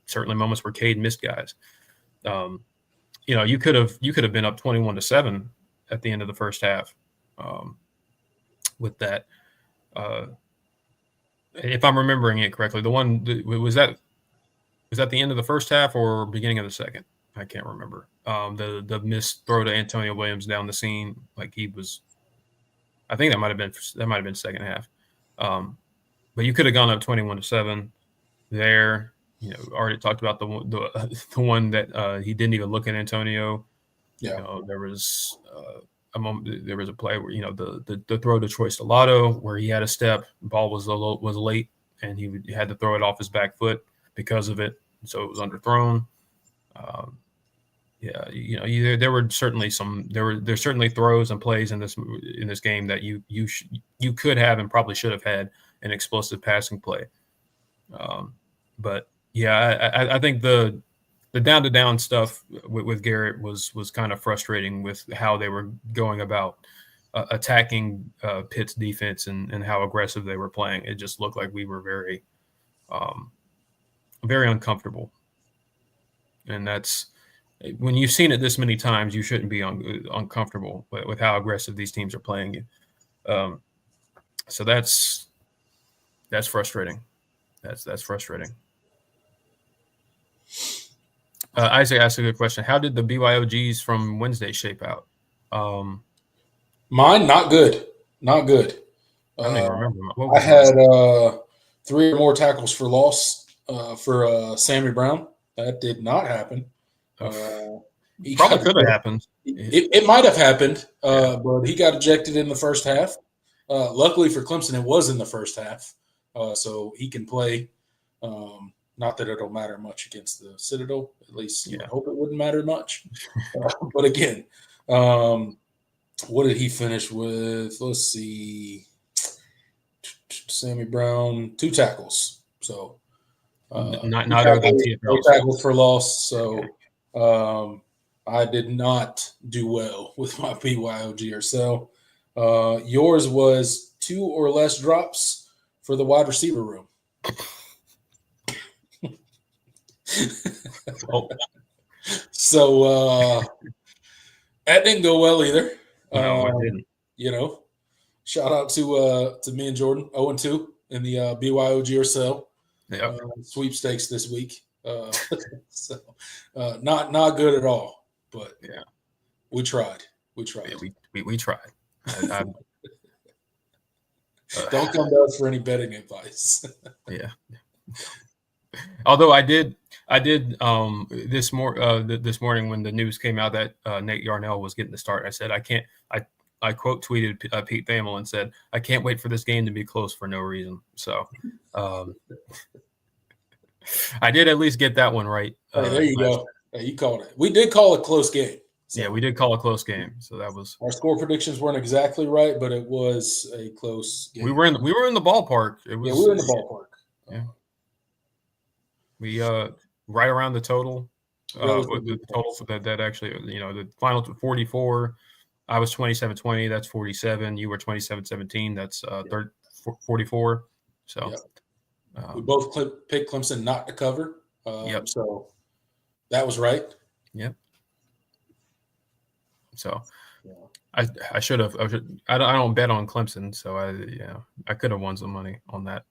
certainly moments where Cade missed guys. You could have been up 21-7 at the end of the first half. With that, if I'm remembering it correctly, was that the end of the first half or beginning of the second? I can't remember. The missed throw to Antonio Williams down the seam, like he was. I think that might have been second half. But you could have gone up 21-7 there. Already talked about the one that he didn't even look at Antonio. Yeah. There was a moment. There was a play where the throw to Troy Stellato where he had a step, ball was late, and he had to throw it off his back foot because of it, so it was underthrown. There were certainly there's certainly throws and plays in this game that you could have and probably should have had an explosive passing play. But yeah, I think the down stuff with Garrett was kind of frustrating with how they were going about attacking Pitt's defense and how aggressive they were playing. It just looked like we were very, very uncomfortable. And that's when you've seen it this many times, you shouldn't be uncomfortable with how aggressive these teams are playing you. So that's frustrating. That's frustrating. Isaac asked a good question. How did the BYOGs from Wednesday shape out? Mine, not good. Not good. I don't even remember. I had 3 or more tackles for loss for Sammy Brown. That did not happen. Probably could have happened. It might have happened, but he got ejected in the first half. Luckily for Clemson, it was in the first half, so he can play. Not that it'll matter much against the Citadel. At least I hope it wouldn't matter much. But again, what did he finish with? Let's see. Sammy Brown, 2 tackles. So not no tackles for loss. So I did not do well with my BYOG or so. Yours was 2 or less drops for the wide receiver room. So That didn't go well either. No, it didn't. You know, shout out to me and Jordan, 0-2 in the BYOGRSL sweepstakes this week. So not good at all. But yeah, we tried. We tried. Yeah, we tried. Don't come to us for any betting advice. Yeah. Although I did this morning when the news came out that Nate Yarnell was getting the start, I said I quote tweeted Pete Thamel and said, I can't wait for this game to be close for no reason. So I did at least get that one right. Hey, there you go. Hey, you called it. We did call a close game. So. Yeah, we did call a close game. So that was our score predictions weren't exactly right, but it was a close game. We were in the ballpark. It was, we were in the ballpark. Yeah. We right around the total. The total for that actually, the final 44. I was 27-20. That's 47. You were 27-17. That's 44. So we both picked Clemson not to cover. Yep. So that was right. Yep. So I should have. I don't bet on Clemson, so I could have won some money on that,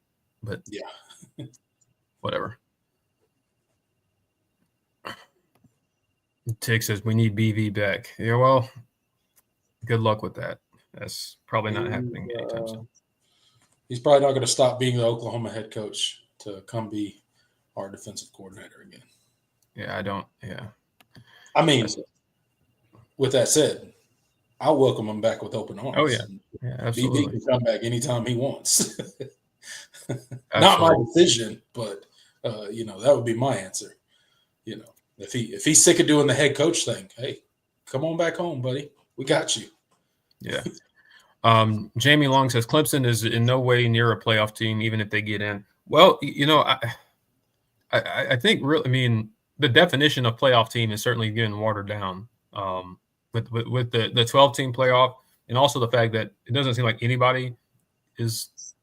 but whatever. Tick says we need BV back. Yeah, well, good luck with that. That's probably not happening anytime soon. He's probably not going to stop being the Oklahoma head coach to come be our defensive coordinator again. Yeah, I don't. Yeah. I mean, with that said, I'll welcome him back with open arms. Oh, yeah. Yeah, absolutely. BV can come back anytime he wants. Not my decision, but, that would be my answer. If he's sick of doing the head coach thing, hey, come on back home, buddy. We got you. Yeah. Jamie Long says Clemson is in no way near a playoff team, even if they get in. Well, I think really, I mean, the definition of playoff team is certainly getting watered down with the 12-team playoff, and also the fact that it doesn't seem like anybody is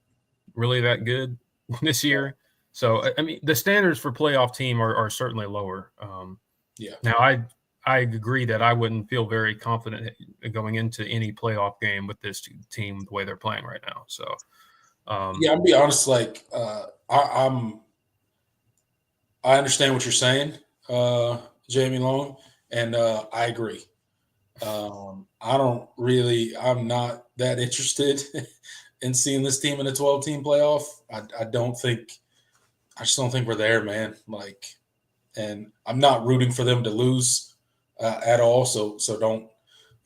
really that good this year. So, I mean, the standards for playoff team are certainly lower. Now, I agree that I wouldn't feel very confident going into any playoff game with this team the way they're playing right now. So, I'll be honest. Like, I understand what you're saying, Jamie Long, and I agree. I'm not that interested in seeing this team in a 12-team playoff. I just don't think we're there, man. Like, and I'm not rooting for them to lose at all. So don't,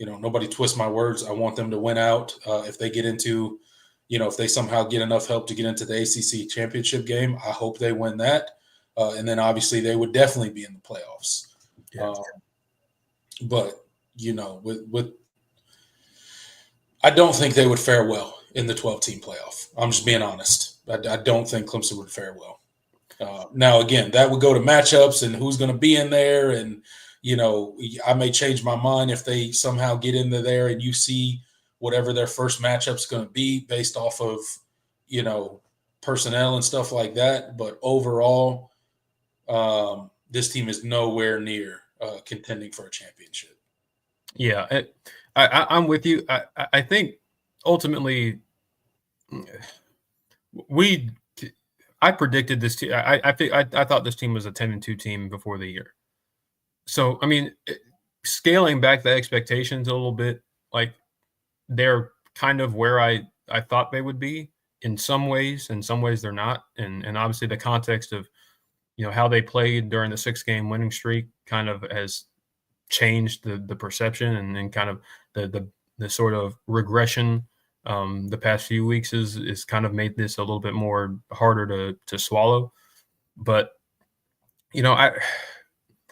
nobody twist my words. I want them to win out. If they get into, if they somehow get enough help to get into the ACC championship game, I hope they win that. And then obviously they would definitely be in the playoffs. Yeah. But, I don't think they would fare well in the 12-team playoff. I'm just being honest. I don't think Clemson would fare well. Now, again, that would go to matchups and who's going to be in there. And, I may change my mind if they somehow get into there and you see whatever their first matchup's going to be based off of, personnel and stuff like that. But overall, this team is nowhere near contending for a championship. Yeah, I'm with you. I think ultimately I predicted this team. I thought this team was a 10-2 team before the year. So, I mean, scaling back the expectations a little bit, like they're kind of where I thought they would be in some ways. In some ways, they're not. And obviously the context of, how they played during the 6-game winning streak kind of has changed the perception and kind of the sort of regression the past few weeks is kind of made this a little bit more harder to swallow. But,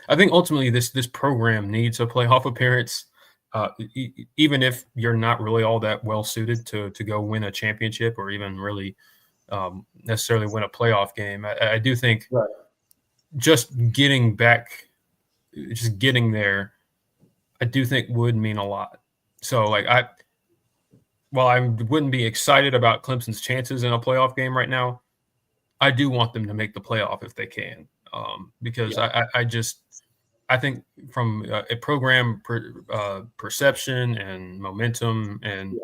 I think ultimately this program needs a playoff appearance, even if you're not really all that well suited to go win a championship or even really necessarily win a playoff game. I do think just getting there, I do think would mean a lot. So while I wouldn't be excited about Clemson's chances in a playoff game right now, I do want them to make the playoff if they can, because I think from a program perception and momentum and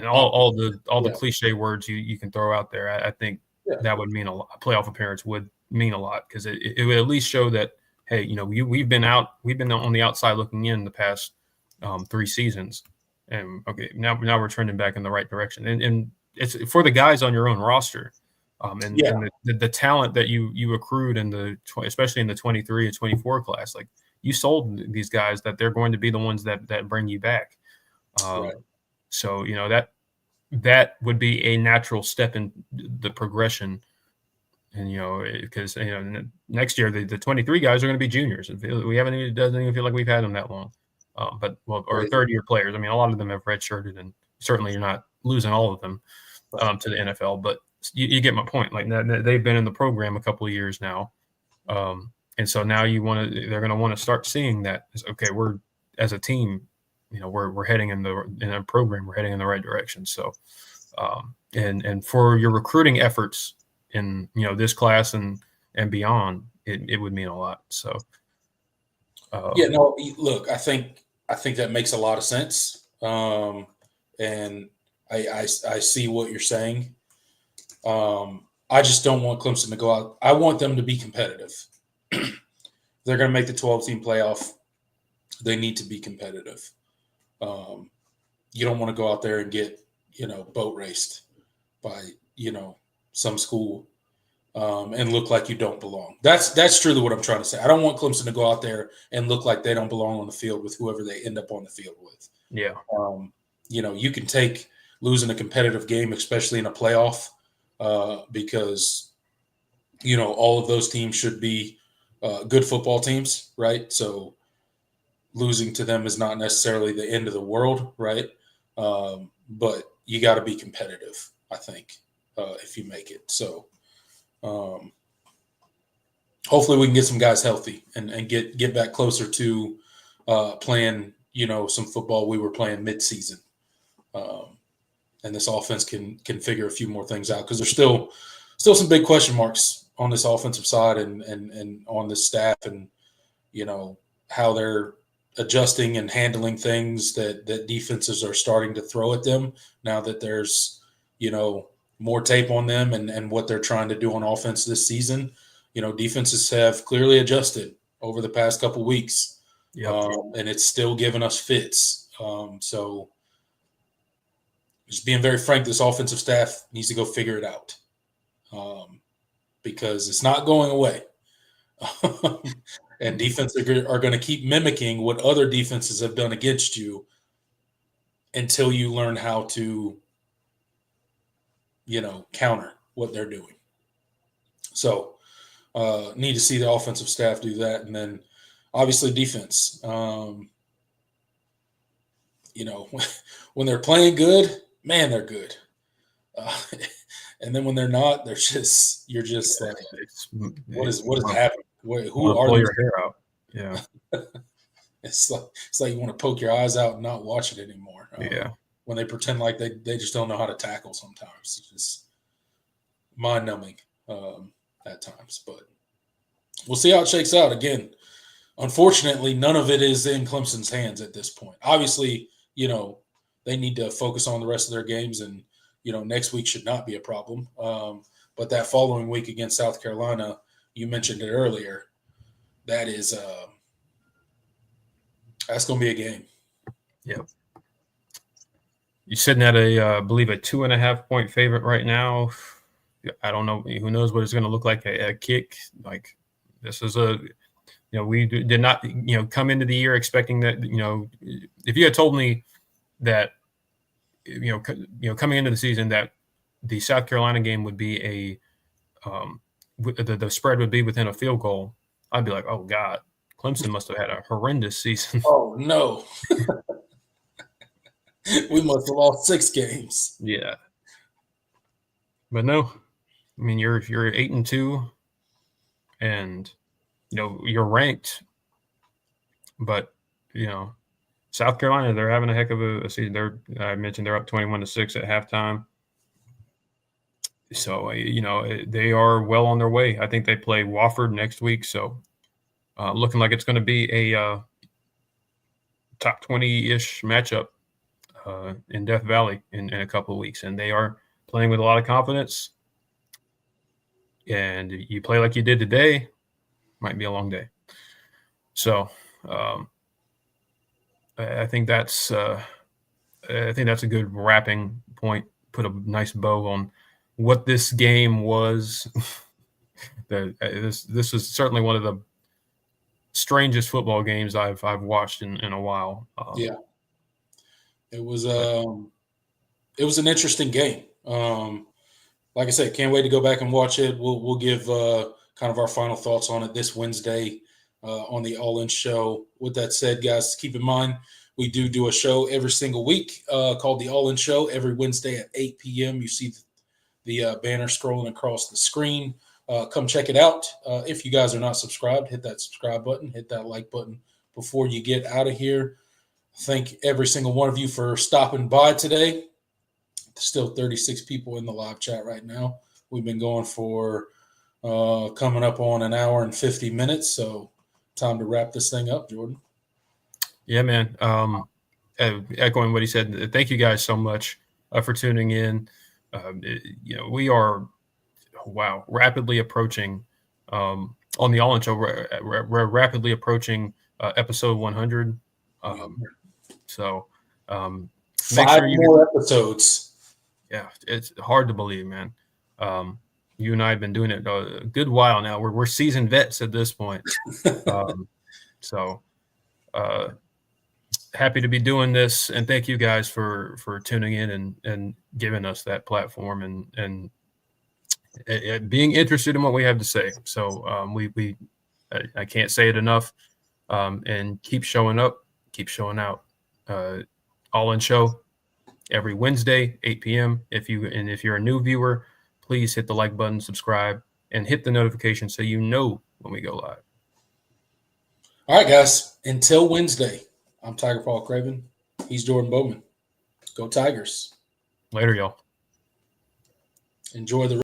all the cliche words you can throw out there, I think that would mean a lot. Playoff appearance would mean a lot because it would at least show that, hey, we've been on the outside looking in the past 3 seasons, and okay, now we're trending back in the right direction, and it's for the guys on your own roster. And the talent that you accrued especially in the 23 and 24 class, like you sold these guys that they're going to be the ones that bring you back. Right. So that would be a natural step in the progression, and because next year the 23 guys are going to be juniors. It doesn't even feel like we've had them that long, or third year players. I mean, a lot of them have redshirted, and certainly you're not losing all of them to the NFL, but you get my point. Like they've been in the program a couple of years now, and so now they're going to want to start seeing that. Okay, we're as a team, we're heading in a program, we're heading in the right direction. So, and for your recruiting efforts in this class and beyond, it would mean a lot. So, look, I think that makes a lot of sense, and I see what you're saying. I just don't want Clemson to go out. I want them to be competitive. They're going to make the 12-team playoff. They need to be competitive. You don't want to go out there and get, boat raced by, some school and look like you don't belong. That's truly what I'm trying to say. I don't want Clemson to go out there and look like they don't belong on the field with whoever they end up on the field with. Yeah. You can take losing a competitive game, especially in a playoff, because, all of those teams should be good football teams, right? So losing to them is not necessarily the end of the world, right? But you got to be competitive, I think, if you make it. So hopefully we can get some guys healthy and get back closer to playing, some football we were playing mid-season. And this offense can figure a few more things out because there's still some big question marks on this offensive side and on this staff and, how they're adjusting and handling things that defenses are starting to throw at them now that there's, more tape on them and what they're trying to do on offense this season. Defenses have clearly adjusted over the past couple weeks, and it's still giving us fits. So just being very frank, this offensive staff needs to go figure it out because it's not going away. And defenses are going to keep mimicking what other defenses have done against you until you learn how to, counter what they're doing. So need to see the offensive staff do that. And then obviously defense, when they're playing good, man, they're good. And then when they're not, you're just like, what is happening? Who are pull your hair out? Yeah. It's like you want to poke your eyes out and not watch it anymore. When they pretend like they just don't know how to tackle sometimes. It's just mind-numbing at times. But we'll see how it shakes out. Again, unfortunately, none of it is in Clemson's hands at this point. Obviously, they need to focus on the rest of their games and, next week should not be a problem. But that following week against South Carolina, you mentioned it earlier, that is that's going to be a game. Yeah. You're sitting at I believe a 2.5-point favorite right now. I don't know. Who knows what it's going to look like a kick. Like this is we did not, come into the year expecting that, if you had told me that, coming into the season that the South Carolina game would be the spread would be within a field goal, I'd be like, oh God, Clemson must have had a horrendous season. Oh no. We must have lost 6 games. Yeah. But no, I mean, you're 8-2 and, you're ranked, but, South Carolina, they're having a heck of a season. I mentioned they're up 21-6 at halftime. So, they are well on their way. I think they play Wofford next week. So looking like it's going to be a top 20-ish matchup in Death Valley in a couple of weeks, and they are playing with a lot of confidence. And you play like you did today, might be a long day. So I think that's a good wrapping point. Put a nice bow on what this game was. This is certainly one of the strangest football games I've watched in a while. Yeah, it was an interesting game. Like I said, can't wait to go back and watch it. We'll give kind of our final thoughts on it this Wednesday on the All In Show. With that said, guys, keep in mind we do a show every single week called the All In Show every Wednesday at 8 p.m. You see the banner scrolling across the screen. Come check it out. If you guys are not subscribed, hit that subscribe button, hit that like button before you get out of here. Thank every single one of you for stopping by today. Still 36 people in the live chat right now. We've been going for coming up on an hour and 50 minutes, so time to wrap this thing up, Jordan. Yeah, man. Echoing what he said, thank you guys so much for tuning in. We are rapidly approaching on the All In Show. We're rapidly approaching episode 100. So 5 more episodes. Yeah, it's hard to believe, man. You and I have been doing it a good while now. We're seasoned vets at this point. So happy to be doing this, and thank you guys for tuning in and giving us that platform and being interested in what we have to say. So I can't say it enough. And keep showing up, keep showing out. All In Show every Wednesday, 8 p.m. If you're a new viewer, please hit the like button, subscribe, and hit the notification so you know when we go live. All right, guys. Until Wednesday, I'm Tiger Paul Craven. He's Jordan Bowman. Go Tigers. Later, y'all. Enjoy the